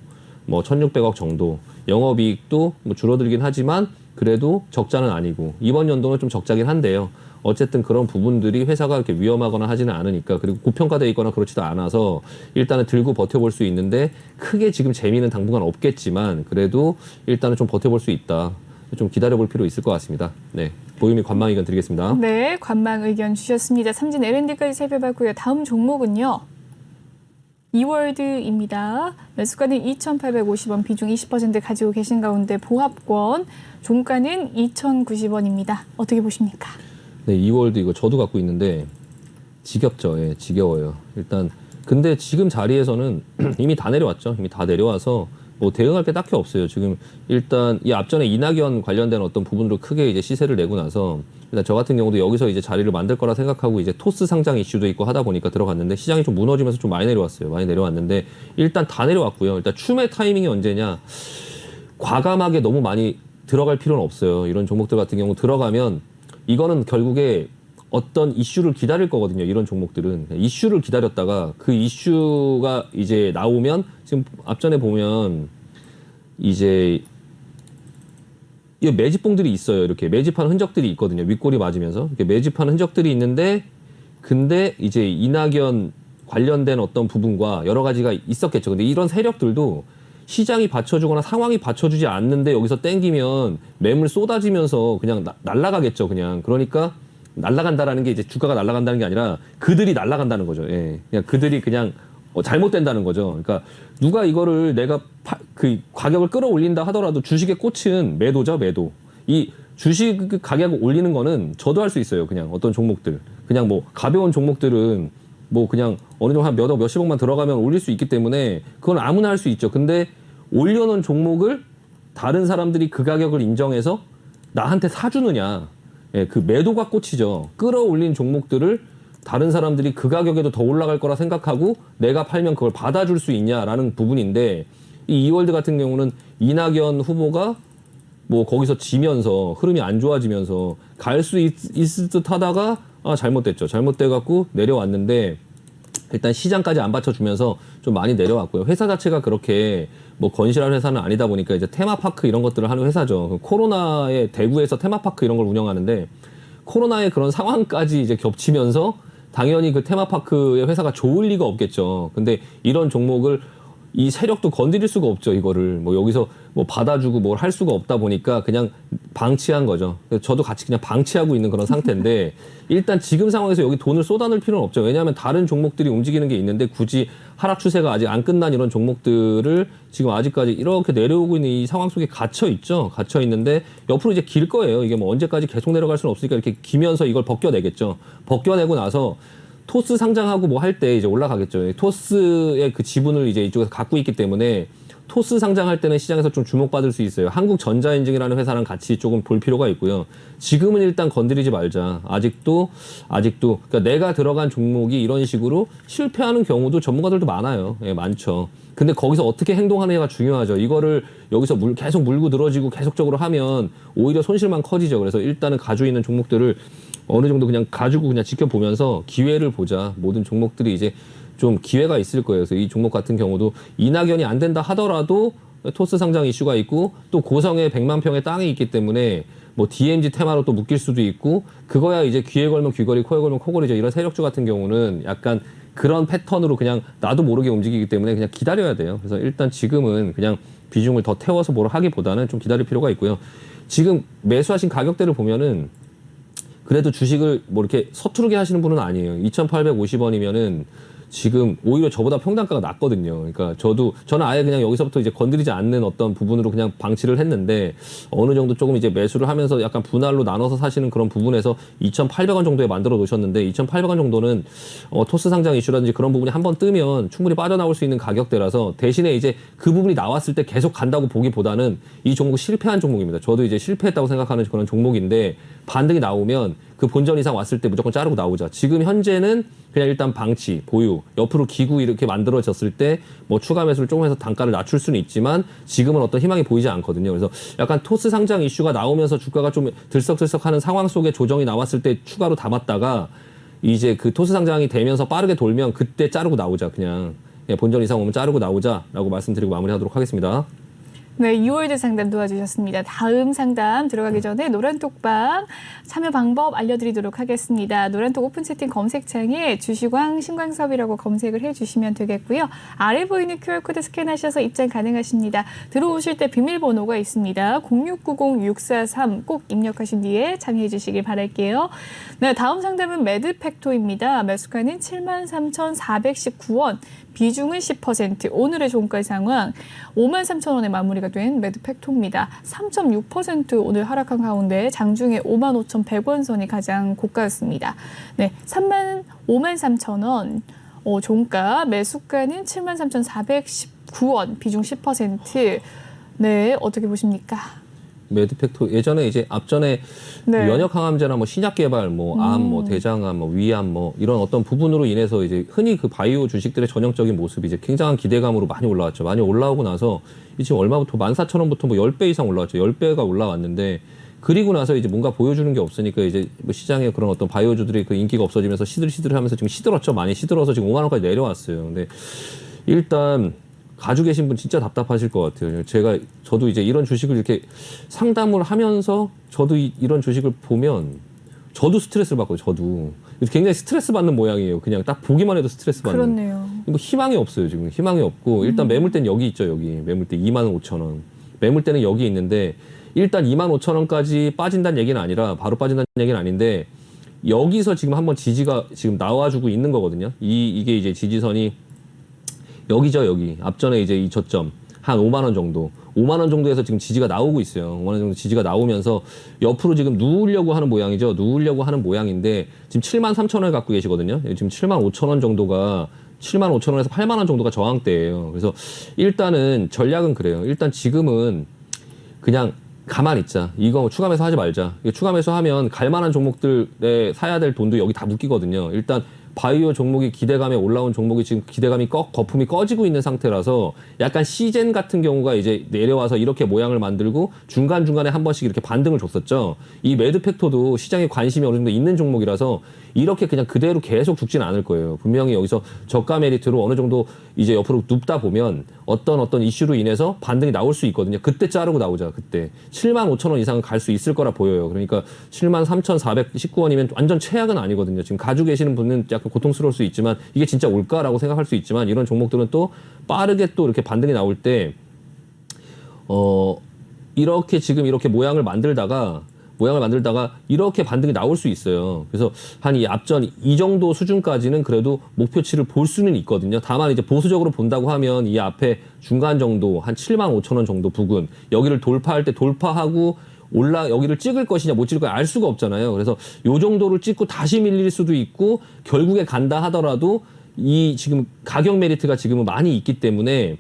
Speaker 2: 뭐 1,600억 정도. 영업이익도 뭐 줄어들긴 하지만 그래도 적자는 아니고 이번 연도는 좀 적자긴 한데요. 어쨌든 그런 부분들이 회사가 이렇게 위험하거나 하지는 않으니까 그리고 고평가돼 있거나 그렇지도 않아서 일단은 들고 버텨볼 수 있는데 크게 지금 재미는 당분간 없겠지만 그래도 일단은 좀 버텨볼 수 있다. 좀 기다려볼 필요 있을 것 같습니다. 네, 보유미 관망 의견 드리겠습니다.
Speaker 1: 네, 관망 의견 주셨습니다. 삼진 L&D까지 살펴봤고요. 다음 종목은요. 이월드입니다. 매수가는 2,850원, 비중 20% 가지고 계신 가운데 보합권, 종가는 2,090원입니다. 어떻게 보십니까?
Speaker 2: 네, 이월드 이거 저도 갖고 있는데 지겹죠. 예, 지겨워요. 일단 근데 지금 자리에서는 이미 다 내려왔죠. 이미 다 내려와서 뭐 대응할 게 딱히 없어요. 지금 일단 이 앞전에 이낙연 관련된 어떤 부분으로 크게 이제 시세를 내고 나서 일단 저 같은 경우도 여기서 이제 자리를 만들 거라 생각하고 이제 토스 상장 이슈도 있고 하다 보니까 들어갔는데 시장이 좀 무너지면서 좀 많이 내려왔어요. 많이 내려왔는데 일단 다 내려왔고요. 일단 추매 타이밍이 언제냐? 과감하게 너무 많이 들어갈 필요는 없어요. 이런 종목들 같은 경우 들어가면 이거는 결국에 어떤 이슈를 기다릴 거거든요. 이런 종목들은 이슈를 기다렸다가 그 이슈가 이제 나오면 지금 앞전에 보면 이제 이 매집봉들이 있어요. 이렇게 매집한 흔적들이 있거든요. 윗골이 맞으면서 이렇게 매집한 흔적들이 있는데 근데 이제 이낙연 관련된 어떤 부분과 여러 가지가 있었겠죠. 근데 이런 세력들도 시장이 받쳐주거나 상황이 받쳐주지 않는데 여기서 땡기면 매물 쏟아지면서 그냥 날아가겠죠. 그냥 그러니까 날아간다라는 게 이제 주가가 날아간다는 게 아니라 그들이 날아간다는 거죠. 예. 그냥 그들이 그냥 잘못된다는 거죠. 그러니까 누가 이거를 내가 그 가격을 끌어올린다 하더라도 주식의 꽃은 매도죠, 매도. 이 주식 가격을 올리는 거는 저도 할 수 있어요. 그냥 어떤 종목들. 그냥 뭐 가벼운 종목들은 뭐 그냥 어느 정도 한 몇억, 몇십억만 들어가면 올릴 수 있기 때문에 그건 아무나 할 수 있죠. 근데 올려놓은 종목을 다른 사람들이 그 가격을 인정해서 나한테 사주느냐. 예, 그 매도가 꽃이죠. 끌어올린 종목들을 다른 사람들이 그 가격에도 더 올라갈 거라 생각하고 내가 팔면 그걸 받아줄 수 있냐라는 부분인데 이 이월드 같은 경우는 이낙연 후보가 뭐 거기서 지면서 흐름이 안 좋아지면서 갈 수 있을 듯 하다가 잘못됐죠. 잘못돼갖고 내려왔는데 일단 시장까지 안 받쳐주면서 좀 많이 내려왔고요. 회사 자체가 그렇게 뭐 건실한 회사는 아니다 보니까 이제 테마파크 이런 것들을 하는 회사죠. 코로나에 대구에서 테마파크 이런 걸 운영하는데 코로나의 그런 상황까지 이제 겹치면서 당연히 그 테마파크의 회사가 좋을 리가 없겠죠. 근데 이런 종목을 이 세력도 건드릴 수가 없죠. 이거를 뭐 여기서 뭐 받아주고 뭘 할 수가 없다 보니까 그냥 방치한 거죠. 그래서 저도 같이 그냥 방치하고 있는 그런 상태인데 일단 지금 상황에서 여기 돈을 쏟아낼 필요는 없죠. 왜냐하면 다른 종목들이 움직이는 게 있는데 굳이 하락 추세가 아직 안 끝난 이런 종목들을 지금 아직까지 이렇게 내려오고 있는 이 상황 속에 갇혀 있죠. 갇혀 있는데 옆으로 이제 길 거예요. 이게 뭐 언제까지 계속 내려갈 수는 없으니까 이렇게 기면서 이걸 벗겨내겠죠. 벗겨내고 나서 토스 상장하고 뭐 할 때 이제 올라가겠죠. 토스의 그 지분을 이제 이쪽에서 갖고 있기 때문에 토스 상장할 때는 시장에서 좀 주목받을 수 있어요. 한국전자인증이라는 회사랑 같이 조금 볼 필요가 있고요. 지금은 일단 건드리지 말자. 아직도 그러니까 내가 들어간 종목이 이런 식으로 실패하는 경우도 전문가들도 많아요. 예, 많죠. 근데 거기서 어떻게 행동하느냐가 중요하죠. 이거를 여기서 계속 물고 늘어지고 계속적으로 하면 오히려 손실만 커지죠. 그래서 일단은 가지고 있는 종목들을 어느 정도 그냥 가지고 그냥 지켜보면서 기회를 보자. 모든 종목들이 이제 좀 기회가 있을 거예요. 그래서 이 종목 같은 경우도 이낙연이 안 된다 하더라도 토스 상장 이슈가 있고 또 고성에 100만 평의 땅이 있기 때문에 뭐 DMZ 테마로 또 묶일 수도 있고 그거야 이제 귀에 걸면 귀걸이, 코에 걸면 코걸이죠. 이런 세력주 같은 경우는 약간 그런 패턴으로 그냥 나도 모르게 움직이기 때문에 그냥 기다려야 돼요. 그래서 일단 지금은 그냥 비중을 더 태워서 뭘 하기보다는 좀 기다릴 필요가 있고요. 지금 매수하신 가격대를 보면은 그래도 주식을 뭐 이렇게 서투르게 하시는 분은 아니에요. 2,850원이면은 지금 오히려 저보다 평단가가 낮거든요. 그러니까 저는 아예 그냥 여기서부터 이제 건드리지 않는 어떤 부분으로 그냥 방치를 했는데 어느 정도 조금 이제 매수를 하면서 약간 분할로 나눠서 사시는 그런 부분에서 2,800원 정도에 만들어 놓으셨는데 2,800원 정도는 토스 상장 이슈라든지 그런 부분이 한번 뜨면 충분히 빠져나올 수 있는 가격대라서 대신에 이제 그 부분이 나왔을 때 계속 간다고 보기보다는 이 종목 실패한 종목입니다. 저도 이제 실패했다고 생각하는 그런 종목인데 반등이 나오면 그 본전 이상 왔을 때 무조건 자르고 나오자. 지금 현재는 그냥 일단 방치, 보유, 옆으로 기구 이렇게 만들어졌을 때 뭐 추가 매수를 조금 해서 단가를 낮출 수는 있지만 지금은 어떤 희망이 보이지 않거든요. 그래서 약간 토스 상장 이슈가 나오면서 주가가 좀 들썩들썩하는 상황 속에 조정이 나왔을 때 추가로 담았다가 이제 그 토스 상장이 되면서 빠르게 돌면 그때 자르고 나오자. 그냥 본전 이상 오면 자르고 나오자라고 말씀드리고 마무리하도록 하겠습니다.
Speaker 1: 네, 2월드 상담 도와주셨습니다. 다음 상담 들어가기 전에 노란톡방 참여 방법 알려드리도록 하겠습니다. 노란톡 오픈 채팅 검색창에 주식왕 신광섭이라고 검색을 해주시면 되겠고요. 아래 보이는 QR코드 스캔하셔서 입장 가능하십니다. 들어오실 때 비밀번호가 있습니다. 0690643 꼭 입력하신 뒤에 참여해 주시길 바랄게요. 네, 다음 상담은 매드팩토입니다. 매수가는 73,419원. 비중은 10%, 오늘의 종가 상황 53,000원에 마무리가 된 매드팩토입니다. 3.6% 오늘 하락한 가운데 장중에 55,100원 선이 가장 고가였습니다. 네, 53,000원 종가, 매수가는 73,419원, 비중 10%. 네, 어떻게 보십니까?
Speaker 2: 매드팩토 예전에 이제 앞전에
Speaker 1: 네.
Speaker 2: 면역 항암제나 뭐 신약 개발, 뭐 암, 뭐 대장암, 뭐 위암, 뭐 이런 어떤 부분으로 인해서 이제 흔히 그 바이오 주식들의 전형적인 모습이 이제 굉장한 기대감으로 많이 올라왔죠. 많이 올라오고 나서 지금 얼마부터 14,000원부터 뭐 10배 이상 올라왔죠. 10배가 올라왔는데 그리고 나서 이제 뭔가 보여주는 게 없으니까 이제 뭐 시장에 그런 어떤 바이오주들의 그 인기가 없어지면서 시들시들하면서 지금 시들었죠. 많이 시들어서 지금 5만 원까지 내려왔어요. 근데 일단 가지고 계신 분 진짜 답답하실 것 같아요. 저도 이제 이런 주식을 이렇게 상담을 하면서 저도 이런 주식을 보면 저도 스트레스를 받고요. 저도 굉장히 스트레스 받는 모양이에요. 그냥 딱 보기만 해도 스트레스 받는.
Speaker 1: 그렇네요.
Speaker 2: 뭐 희망이 없어요. 지금 희망이 없고 일단 매물대는 여기 있죠. 여기 매물대 25,000원. 매물대는 여기 있는데 일단 25,000원까지 빠진다는 얘기는 아니라 바로 빠진다는 얘기는 아닌데 여기서 지금 한번 지지가 지금 나와주고 있는 거거든요. 이게 이제 지지선이 여기죠, 여기. 앞전에 이제 이 저점. 한 5만 원 정도. 5만 원 정도에서 지금 지지가 나오고 있어요. 5만 원 정도 지지가 나오면서 옆으로 지금 누우려고 하는 모양이죠. 누우려고 하는 모양인데 지금 73,000원을 갖고 계시거든요. 지금 75,000원 정도가 75,000원에서 8만 원 정도가 저항대예요. 그래서 일단은 전략은 그래요. 일단 지금은 그냥 가만히 있자. 이거 추가 매수 하지 말자. 추가 매수 하면 갈 만한 종목들에 사야 될 돈도 여기 다 묶이거든요. 일단 바이오 종목이 기대감에 올라온 종목이 지금 기대감이 거품이 꺼지고 있는 상태라서 약간 시젠 같은 경우가 이제 내려와서 이렇게 모양을 만들고 중간중간에 한 번씩 이렇게 반등을 줬었죠. 이 매드팩토도 시장에 관심이 어느 정도 있는 종목이라서 이렇게 그냥 그대로 계속 죽지는 않을 거예요. 분명히 여기서 저가 메리트로 어느 정도 이제 옆으로 눕다 보면 어떤 이슈로 인해서 반등이 나올 수 있거든요. 그때 자르고 나오자. 그때 75,000원 이상은 갈 수 있을 거라 보여요. 그러니까 73,419원이면 완전 최악은 아니거든요. 지금 가지고 계시는 분은 약간 또 고통스러울 수 있지만 이게 진짜 올까라고 생각할 수 있지만 이런 종목들은 또 빠르게 또 이렇게 반등이 나올 때 이렇게 지금 이렇게 모양을 만들다가 이렇게 반등이 나올 수 있어요. 그래서 한 이 앞전 이 정도 수준까지는 그래도 목표치를 볼 수는 있거든요. 다만 이제 보수적으로 본다고 하면 이 앞에 중간 정도 한 75,000원 정도 부근 여기를 돌파할 때 돌파하고 여기를 찍을 것이냐 못 찍을 거냐 알 수가 없잖아요. 그래서 요 정도를 찍고 다시 밀릴 수도 있고 결국에 간다 하더라도 이 지금 가격 메리트가 지금은 많이 있기 때문에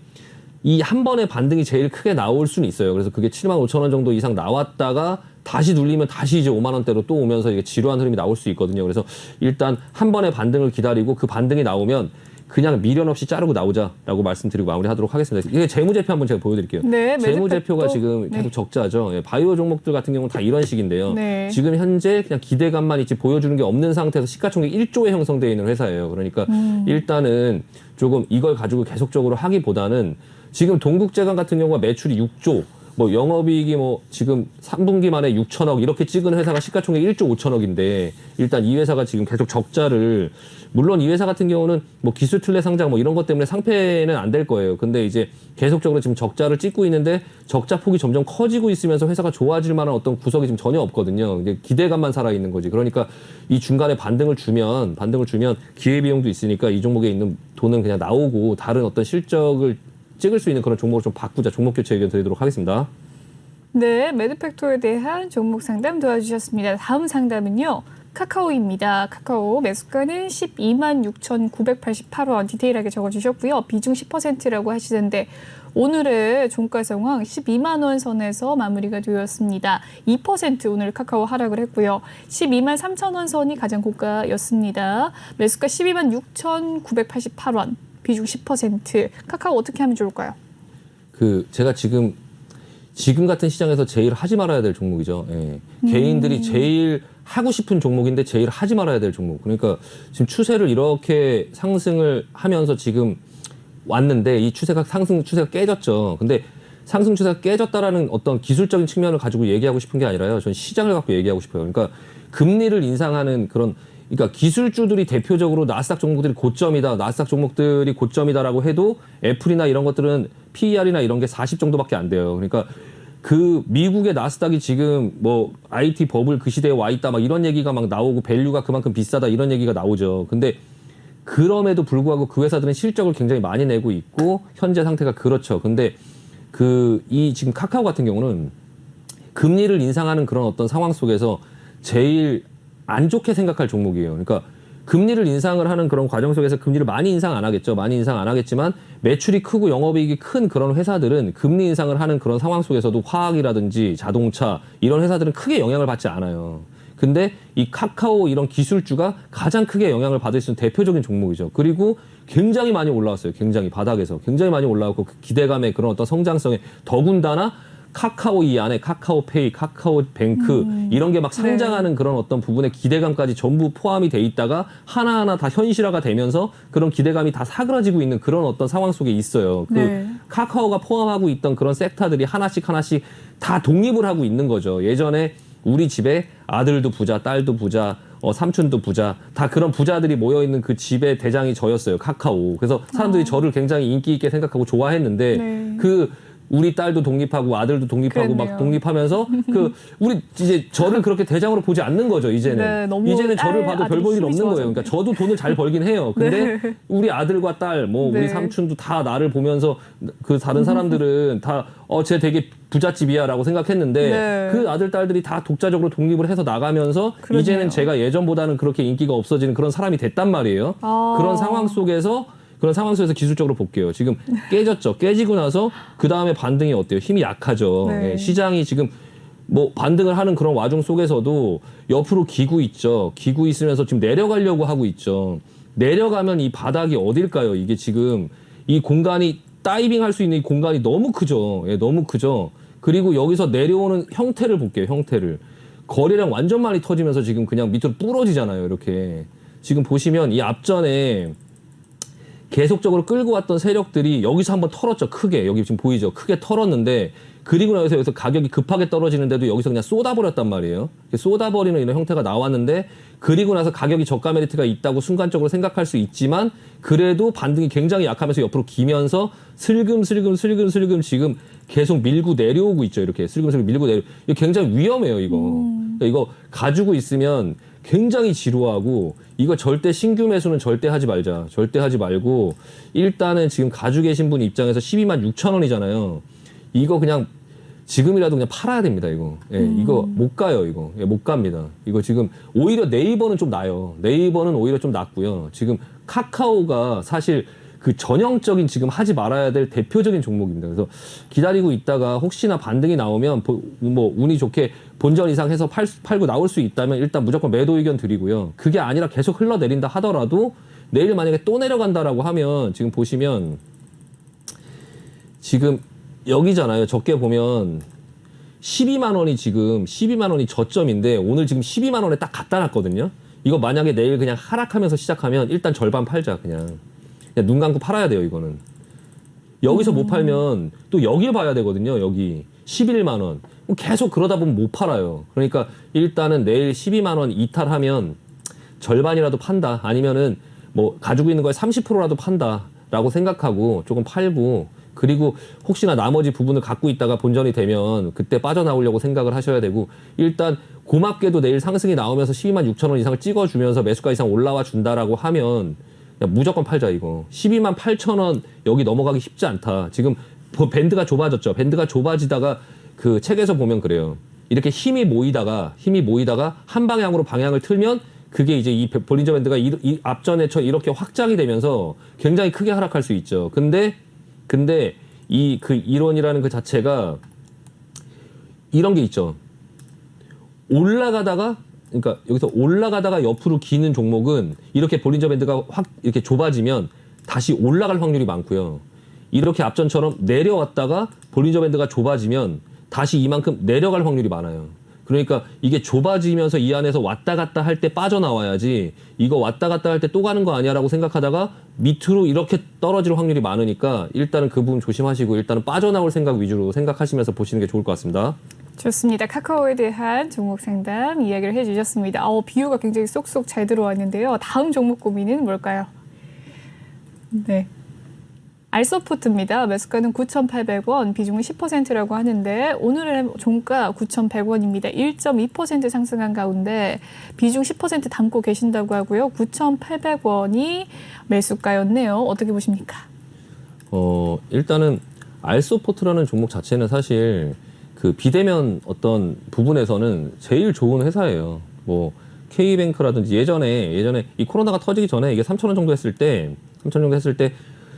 Speaker 2: 이 한 번의 반등이 제일 크게 나올 수는 있어요. 그래서 그게 75,000원 정도 이상 나왔다가 다시 눌리면 다시 이제 5만 원대로 또 오면서 이게 지루한 흐름이 나올 수 있거든요. 그래서 일단 한 번의 반등을 기다리고 그 반등이 나오면 그냥 미련 없이 자르고 나오자라고 말씀드리고 마무리하도록 하겠습니다. 이게 재무제표 한번 제가 보여드릴게요.
Speaker 1: 네,
Speaker 2: 재무제표가
Speaker 1: 매듭팩도-
Speaker 2: 지금 계속 적자죠. 예, 바이오 종목들 같은 경우는 다 이런 식인데요.
Speaker 1: 네.
Speaker 2: 지금 현재 그냥 기대감만 있지 보여주는 게 없는 상태에서 시가총액 1조에 형성되어 있는 회사예요. 그러니까 일단은 조금 이걸 가지고 계속적으로 하기보다는 지금 동국제강 같은 경우가 매출이 6조, 뭐 영업이익이 뭐 지금 3분기 만에 6천억 이렇게 찍은 회사가 시가총액 1조 5천억인데 일단 이 회사가 지금 계속 적자를 물론 이 회사 같은 경우는 뭐 기술 틀레 상장 뭐 이런 것 때문에 상패는 안 될 거예요. 근데 이제 계속적으로 지금 적자를 찍고 있는데 적자 폭이 점점 커지고 있으면서 회사가 좋아질 만한 어떤 구석이 지금 전혀 없거든요. 이제 기대감만 살아 있는 거지. 그러니까 이 중간에 반등을 주면 기회 비용도 있으니까 이 종목에 있는 돈은 그냥 나오고 다른 어떤 실적을 찍을 수 있는 그런 종목을 좀 바꾸자. 종목 교체 의견 드리도록 하겠습니다.
Speaker 1: 네, 매드팩토에 대한 종목 상담 도와주셨습니다. 다음 상담은요. 카카오입니다. 카카오 매수가는 126,988원 디테일하게 적어주셨고요. 비중 10%라고 하시는데 오늘의 종가 상황 12만 원 선에서 마무리가 되었습니다. 2% 오늘 카카오 하락을 했고요. 12만 3천 원 선이 가장 고가였습니다. 매수가 126,988원. 비중 10%. 카카오 어떻게 하면 좋을까요?
Speaker 2: 제가 지금 같은 시장에서 제일 하지 말아야 될 종목이죠. 예. 개인들이 제일 하고 싶은 종목인데 제일 하지 말아야 될 종목. 그러니까 지금 추세를 이렇게 상승을 하면서 지금 왔는데 이 상승 추세가 깨졌죠. 근데 상승 추세가 깨졌다라는 어떤 기술적인 측면을 가지고 얘기하고 싶은 게 아니라요. 전 시장을 갖고 얘기하고 싶어요. 그러니까 금리를 인상하는 그러니까 기술주들이 대표적으로 나스닥 종목들이 고점이다. 나스닥 종목들이 고점이다라고 해도 애플이나 이런 것들은 PER이나 이런 게 40 정도밖에 안 돼요. 그러니까 그 미국의 나스닥이 지금 뭐 IT 버블 그 시대에 와 있다 막 이런 얘기가 막 나오고 밸류가 그만큼 비싸다 이런 얘기가 나오죠. 근데 그럼에도 불구하고 그 회사들은 실적을 굉장히 많이 내고 있고 현재 상태가 그렇죠. 근데 이 지금 카카오 같은 경우는 금리를 인상하는 그런 어떤 상황 속에서 제일 안 좋게 생각할 종목이에요. 그러니까 금리를 인상을 하는 그런 과정 속에서 금리를 많이 인상 안 하겠죠. 많이 인상 안 하겠지만 매출이 크고 영업이익이 큰 그런 회사들은 금리 인상을 하는 그런 상황 속에서도 화학이라든지 자동차 이런 회사들은 크게 영향을 받지 않아요. 근데 이 카카오 이런 기술주가 가장 크게 영향을 받을 수 있는 대표적인 종목이죠. 그리고 굉장히 많이 올라왔어요. 굉장히 바닥에서 굉장히 많이 올라왔고 그 기대감의 그런 어떤 성장성에 더군다나 카카오 이 안에 카카오페이, 카카오뱅크 이런 게 막 상장하는 그런 어떤 부분의 기대감까지 전부 포함이 돼 있다가 하나하나 다 현실화가 되면서 그런 기대감이 다 사그라지고 있는 그런 어떤 상황 속에 있어요. 카카오가 포함하고 있던 그런 섹터들이 하나씩 다 독립을 하고 있는 거죠. 예전에 우리 집에 아들도 부자, 딸도 부자, 삼촌도 부자, 다 그런 부자들이 모여있는 그 집의 대장이 저였어요. 카카오. 그래서 사람들이 저를 굉장히 인기 있게 생각하고 좋아했는데 우리 딸도 독립하고 아들도 독립하고
Speaker 1: 그랬네요.
Speaker 2: 막 독립하면서 우리 이제 저를 그렇게 대장으로 보지 않는 거죠. 이제는 이제는 저를 봐도 별 볼 일 없는 거예요. 그러니까 저도 돈을 잘 벌긴 해요. 근데 우리 아들과 딸, 뭐 우리 삼촌도 다 나를 보면서 그 다른 사람들은 다 쟤 되게 부잣집이야라고 생각했는데 그 아들 딸들이 다 독자적으로 독립을 해서 나가면서
Speaker 1: 그러네요.
Speaker 2: 이제는 제가 예전보다는 그렇게 인기가 없어지는 그런 사람이 됐단 말이에요. 그런 상황 속에서 기술적으로 볼게요. 지금 깨졌죠. 깨지고 나서 그 다음에 반등이 어때요? 힘이 약하죠. 예, 시장이 지금 뭐 반등을 하는 그런 와중 속에서도 옆으로 기고 있죠. 기고 있으면서 지금 내려가려고 하고 있죠. 내려가면 이 바닥이 어딜까요? 이게 지금 이 공간이 다이빙 할 수 있는 이 공간이 너무 크죠. 예, 너무 크죠. 그리고 여기서 내려오는 형태를 볼게요. 형태를. 거래량 완전 많이 터지면서 지금 그냥 밑으로 부러지잖아요. 이렇게. 지금 보시면 이 앞전에 계속적으로 끌고 왔던 세력들이 여기서 한번 털었죠. 크게. 여기 지금 보이죠. 크게 털었는데 그리고 나서 여기서 가격이 급하게 떨어지는데도 여기서 그냥 쏟아버렸단 말이에요. 쏟아버리는 이런 형태가 나왔는데 그리고 나서 가격이 저가 메리트가 있다고 순간적으로 생각할 수 있지만 그래도 반등이 굉장히 약하면서 옆으로 기면서 슬금슬금 지금 계속 밀고 내려오고 있죠. 이렇게 슬금슬금 밀고 내려. 이거 굉장히 위험해요. 이거. 그러니까 이거 가지고 있으면 굉장히 지루하고 이거 절대 신규 매수는 절대 하지 말자. 절대 하지 말고 일단은 지금 가지고 계신 분 입장에서 12만 6천 원이잖아요. 이거 그냥 지금이라도 그냥 팔아야 됩니다. 이거. 예, 이거 못 가요. 이거. 예, 못 갑니다. 이거 지금 오히려 네이버는 좀 나요. 네이버는 오히려 좀 낫고요. 지금 카카오가 사실 그 전형적인 지금 하지 말아야 될 대표적인 종목입니다. 그래서 기다리고 있다가 혹시나 반등이 나오면 뭐 운이 좋게 본전 이상 해서 팔고 나올 수 있다면 일단 무조건 매도 의견 드리고요. 그게 아니라 계속 흘러내린다 하더라도 내일 만약에 또 내려간다라고 하면 지금 보시면 지금 여기잖아요. 적게 보면 12만 원이 지금 12만 원이 저점인데 오늘 지금 12만 원에 딱 갖다 놨거든요. 이거 만약에 내일 그냥 하락하면서 시작하면 일단 절반 팔자 그냥 눈 감고 팔아야 돼요. 이거는 여기서 못 팔면 또 여길 봐야 되거든요. 여기 11만 원 계속 그러다 보면 못 팔아요. 그러니까 일단은 내일 12만 원 이탈하면 절반이라도 판다 아니면은 뭐 가지고 있는 거에 30%라도 판다라고 생각하고 조금 팔고 그리고 혹시나 나머지 부분을 갖고 있다가 본전이 되면 그때 빠져나오려고 생각을 하셔야 되고 일단 고맙게도 내일 상승이 나오면서 12만 6천 원 이상을 찍어주면서 매수가 이상 올라와 준다라고 하면 무조건 팔자 이거. 12만 8천 원 여기 넘어가기 쉽지 않다. 지금 밴드가 좁아졌죠. 밴드가 좁아지다가 그 책에서 보면 그래요. 이렇게 힘이 모이다가 한 방향으로 방향을 틀면 그게 이제 이 볼린저 밴드가 이 앞전에 이렇게 확장이 되면서 굉장히 크게 하락할 수 있죠. 근데 이 그 이론이라는 그 자체가 이런 게 있죠. 올라가다가 그러니까 여기서 올라가다가 옆으로 기는 종목은 이렇게 볼린저 밴드가 확 이렇게 좁아지면 다시 올라갈 확률이 많고요. 이렇게 앞전처럼 내려왔다가 볼린저 밴드가 좁아지면 다시 이만큼 내려갈 확률이 많아요. 그러니까 이게 좁아지면서 이 안에서 왔다 갔다 할 때 빠져나와야지 이거 왔다 갔다 할 때 또 가는 거 아니야라고 생각하다가 밑으로 이렇게 떨어질 확률이 많으니까 일단은 그 부분 조심하시고 일단은 빠져나올 생각 위주로 생각하시면서 보시는 게 좋을 것 같습니다.
Speaker 1: 좋습니다. 카카오에 대한 종목 상담 이야기를 해주셨습니다. 비유가 굉장히 쏙쏙 잘 들어왔는데요. 다음 종목 고민은 뭘까요? 네. 알서포트입니다. 매수가는 9,800원, 비중은 10%라고 하는데 오늘의 종가 9,100원입니다. 1.2% 상승한 가운데 비중 10% 담고 계신다고 하고요. 9,800원이 매수가였네요. 어떻게 보십니까?
Speaker 2: 일단은 알서포트라는 종목 자체는 사실 그 비대면 어떤 부분에서는 제일 좋은 회사예요. 뭐 K뱅크라든지 예전에 이 코로나가 터지기 전에 이게 3,000원 정도 했을 때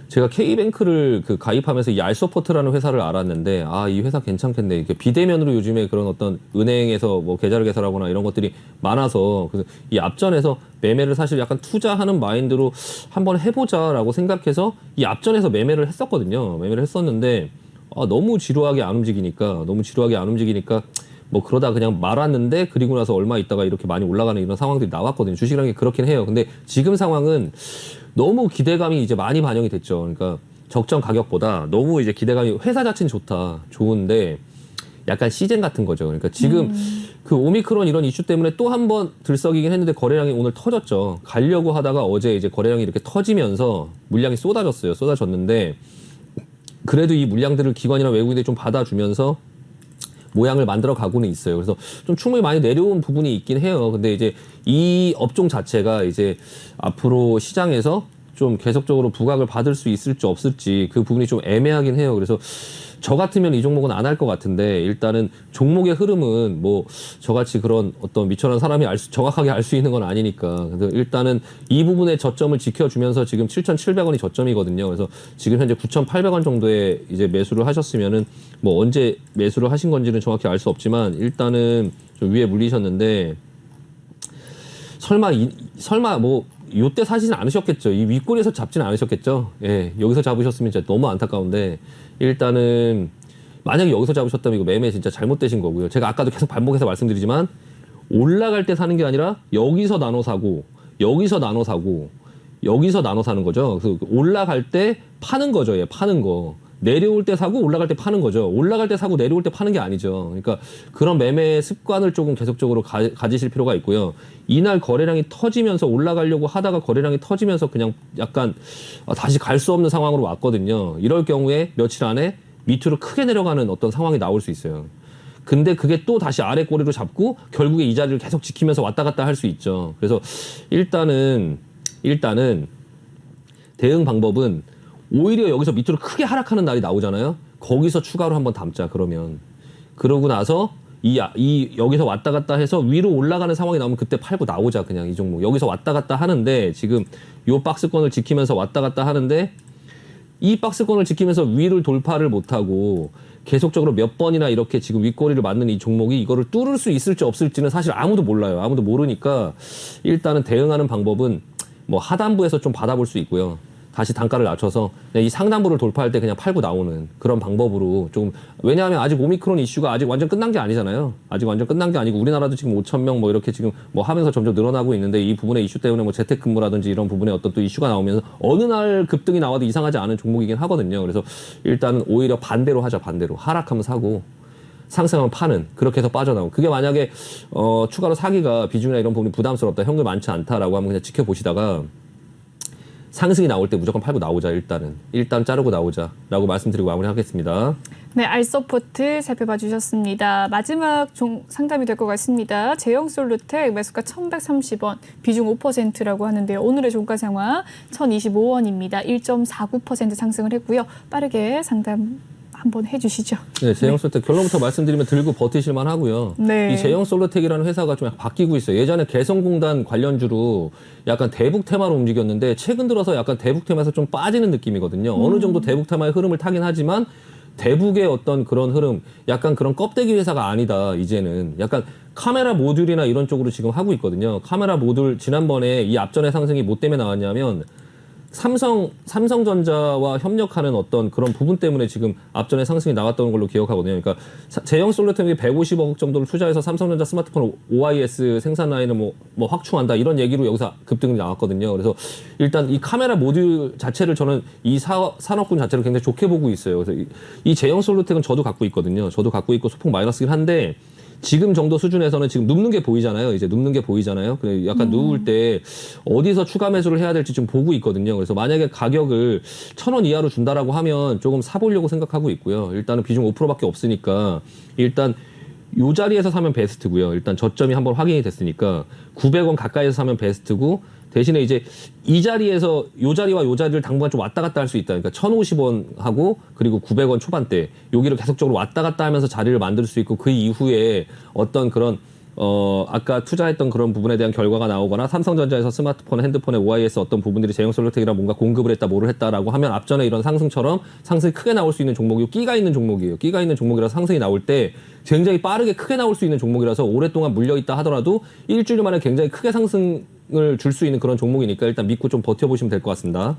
Speaker 2: 제가 K뱅크를 그 가입하면서 이 알서포트라는 회사를 알았는데 이 회사 괜찮겠네. 이렇게 비대면으로 요즘에 그런 어떤 은행에서 뭐 계좌를 개설하거나 이런 것들이 많아서 그래서 이 앞전에서 매매를 사실 약간 투자하는 마인드로 한번 해보자라고 생각해서 이 앞전에서 매매를 했었거든요. 매매를 했었는데 너무 지루하게 안 움직이니까 뭐 그러다 그냥 말았는데 그리고 나서 얼마 있다가 이렇게 많이 올라가는 이런 상황들이 나왔거든요. 주식이라는 게 그렇긴 해요. 근데 지금 상황은 너무 기대감이 이제 많이 반영이 됐죠. 그러니까 적정 가격보다 너무 이제 기대감이 회사 자체는 좋은데 약간 시즌 같은 거죠. 그러니까 지금 그 오미크론 이런 이슈 때문에 또 한 번 들썩이긴 했는데 거래량이 오늘 터졌죠. 가려고 하다가 어제 이제 거래량이 이렇게 터지면서 물량이 쏟아졌는데 그래도 이 물량들을 기관이나 외국인들이 좀 받아주면서 모양을 만들어 가고는 있어요. 그래서 좀 충분히 많이 내려온 부분이 있긴 해요. 근데 이제 이 업종 자체가 이제 앞으로 시장에서 좀 계속적으로 부각을 받을 수 있을지 없을지 그 부분이 좀 애매하긴 해요. 그래서 저 같으면 이 종목은 안 할 것 같은데 일단은 종목의 흐름은 뭐 저같이 그런 어떤 미천한 사람이 정확하게 알 수 있는 건 아니니까. 그래서 일단은 이 부분의 저점을 지켜주면서 지금 7,700원이 저점이거든요. 그래서 지금 현재 9,800원 정도에 이제 매수를 하셨으면은 뭐 언제 매수를 하신 건지는 정확히 알 수 없지만 일단은 좀 위에 물리셨는데 설마 뭐 요때 사시진 않으셨겠죠. 이 윗골에서 잡지는 않으셨겠죠. 예, 여기서 잡으셨으면 진짜 너무 안타까운데 일단은 만약에 여기서 잡으셨다면 이거 매매 진짜 잘못되신 거고요. 제가 아까도 계속 반복해서 말씀드리지만 올라갈 때 사는 게 아니라 여기서 나눠 사고 여기서 나눠 사는 거죠. 그래서 올라갈 때 파는 거죠. 예, 파는 거. 내려올 때 사고 올라갈 때 파는 거죠. 올라갈 때 사고 내려올 때 파는 게 아니죠. 그러니까 그런 매매 습관을 조금 계속적으로 가지실 필요가 있고요. 이날 거래량이 터지면서 올라가려고 하다가 거래량이 터지면서 그냥 약간 다시 갈 수 없는 상황으로 왔거든요. 이럴 경우에 며칠 안에 밑으로 크게 내려가는 어떤 상황이 나올 수 있어요. 근데 그게 또 다시 아래 꼬리로 잡고 결국에 이 자리를 계속 지키면서 왔다 갔다 할 수 있죠. 그래서 일단은 대응 방법은 오히려 여기서 밑으로 크게 하락하는 날이 나오잖아요. 거기서 추가로 한번 담자. 그러고 나서 여기서 왔다 갔다 해서 위로 올라가는 상황이 나오면 그때 팔고 나오자. 그냥 이 종목. 여기서 왔다 갔다 하는데 지금 요 박스권을 지키면서 왔다 갔다 하는데 이 박스권을 지키면서 위를 돌파를 못하고 계속적으로 몇 번이나 이렇게 지금 윗꼬리를 맞는 이 종목이 이거를 뚫을 수 있을지 없을지는 사실 아무도 몰라요. 아무도 모르니까 일단은 대응하는 방법은 뭐 하단부에서 좀 받아볼 수 있고요. 다시 단가를 낮춰서 이 상단부를 돌파할 때 그냥 팔고 나오는 그런 방법으로 좀, 왜냐하면 아직 오미크론 이슈가 아직 완전 끝난 게 아니잖아요. 아직 완전 끝난 게 아니고 우리나라도 지금 5,000명 뭐 이렇게 지금 뭐 하면서 점점 늘어나고 있는데 이 부분의 이슈 때문에 뭐 재택근무라든지 이런 부분에 어떤 또 이슈가 나오면서 어느 날 급등이 나와도 이상하지 않은 종목이긴 하거든요. 그래서 일단은 오히려 반대로 하자. 반대로 하락하면 사고 상승하면 파는, 그렇게 해서 빠져나오고, 그게 만약에 추가로 사기가 비중이나 이런 부분이 부담스럽다, 현금이 많지 않다라고 하면 그냥 지켜보시다가 상승이 나올 때 무조건 팔고 나오자. 일단 자르고 나오자라고 말씀드리고 마무리하겠습니다.
Speaker 1: 네, 알서포트 살펴봐 주셨습니다. 마지막 상담이 될 것 같습니다. 제형솔루텍 매수가 1,130원, 비중 5%라고 하는데요. 오늘의 종가 상황 1,025원입니다. 1.49% 상승을 했고요. 빠르게 상담 한번 해주시죠.
Speaker 2: 네, 제형솔루텍 결론부터 말씀드리면 들고 버티실만 하고요.
Speaker 1: 네.
Speaker 2: 이 제형솔루텍이라는 회사가 좀 약간 바뀌고 있어요. 예전에 개성공단 관련주로 약간 대북 테마로 움직였는데 최근 들어서 약간 대북 테마에서 좀 빠지는 느낌이거든요. 어느 정도 대북 테마의 흐름을 타긴 하지만 대북의 어떤 그런 흐름, 약간 그런 껍데기 회사가 아니다. 이제는 약간 카메라 모듈이나 이런 쪽으로 지금 하고 있거든요. 카메라 모듈 지난번에 이 앞전의 상승이 뭐 때문에 나왔냐면 삼성전자와 협력하는 어떤 그런 부분 때문에 지금 앞전에 상승이 나왔던 걸로 기억하거든요. 그러니까 제형솔루텍이 150억 정도를 투자해서 삼성전자 스마트폰 OIS 생산 라인을 뭐 확충한다 이런 얘기로 여기서 급등이 나왔거든요. 그래서 일단 이 카메라 모듈 자체를 저는 이 산업군 자체를 굉장히 좋게 보고 있어요. 그래서 이 제형솔루텍은 저도 갖고 있거든요. 저도 갖고 있고 소폭 마이너스긴 한데 지금 정도 수준에서는 지금 눕는 게 보이잖아요. 이제 눕는 게 보이잖아요. 그래 약간 누울 때 어디서 추가 매수를 해야 될지 좀 보고 있거든요. 그래서 만약에 가격을 1,000원 이하로 준다라고 하면 조금 사보려고 생각하고 있고요. 일단은 비중 5%밖에 없으니까 일단 요 자리에서 사면 베스트고요. 일단 저점이 한번 확인이 됐으니까 900원 가까이에서 사면 베스트고, 대신에 이제 이 자리에서 요 자리와 요 자리를 당분간 좀 왔다 갔다 할 수 있다. 그러니까 1,050원 하고 그리고 900원 초반대 여기를 계속적으로 왔다 갔다 하면서 자리를 만들 수 있고, 그 이후에 어떤 그런 아까 투자했던 그런 부분에 대한 결과가 나오거나 삼성전자에서 스마트폰, 핸드폰에 OIS 어떤 부분들이 제형솔루텍이랑 뭔가 공급을 했다, 뭐를 했다라고 하면 앞전에 이런 상승처럼 상승이 크게 나올 수 있는 종목이고 끼가 있는 종목이에요. 끼가 있는 종목이라서 상승이 나올 때 굉장히 빠르게 크게 나올 수 있는 종목이라서 오랫동안 물려있다 하더라도 일주일 만에 굉장히 크게 상승을 줄 수 있는 그런 종목이니까 일단 믿고 좀 버텨보시면 될 것 같습니다.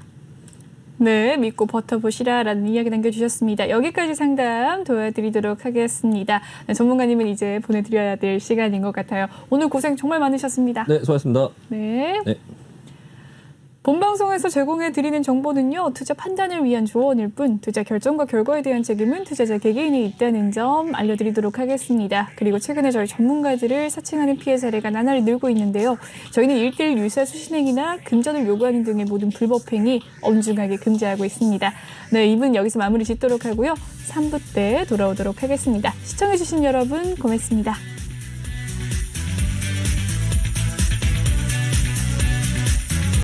Speaker 1: 네, 믿고 버텨보시라라는 이야기 남겨주셨습니다. 여기까지 상담 도와드리도록 하겠습니다. 네, 전문가님은 이제 보내드려야 될 시간인 것 같아요. 오늘 고생 정말 많으셨습니다.
Speaker 2: 네, 수고하셨습니다.
Speaker 1: 네.
Speaker 2: 네.
Speaker 1: 본방송에서 제공해드리는 정보는요, 투자 판단을 위한 조언일 뿐 투자 결정과 결과에 대한 책임은 투자자 개개인이 있다는 점 알려드리도록 하겠습니다. 그리고 최근에 저희 전문가들을 사칭하는 피해 사례가 나날이 늘고 있는데요. 저희는 1:1 유사 수신행위나 금전을 요구하는 등의 모든 불법 행위 엄중하게 금지하고 있습니다. 네, 2분 여기서 마무리 짓도록 하고요. 3부 때 돌아오도록 하겠습니다. 시청해주신 여러분 고맙습니다.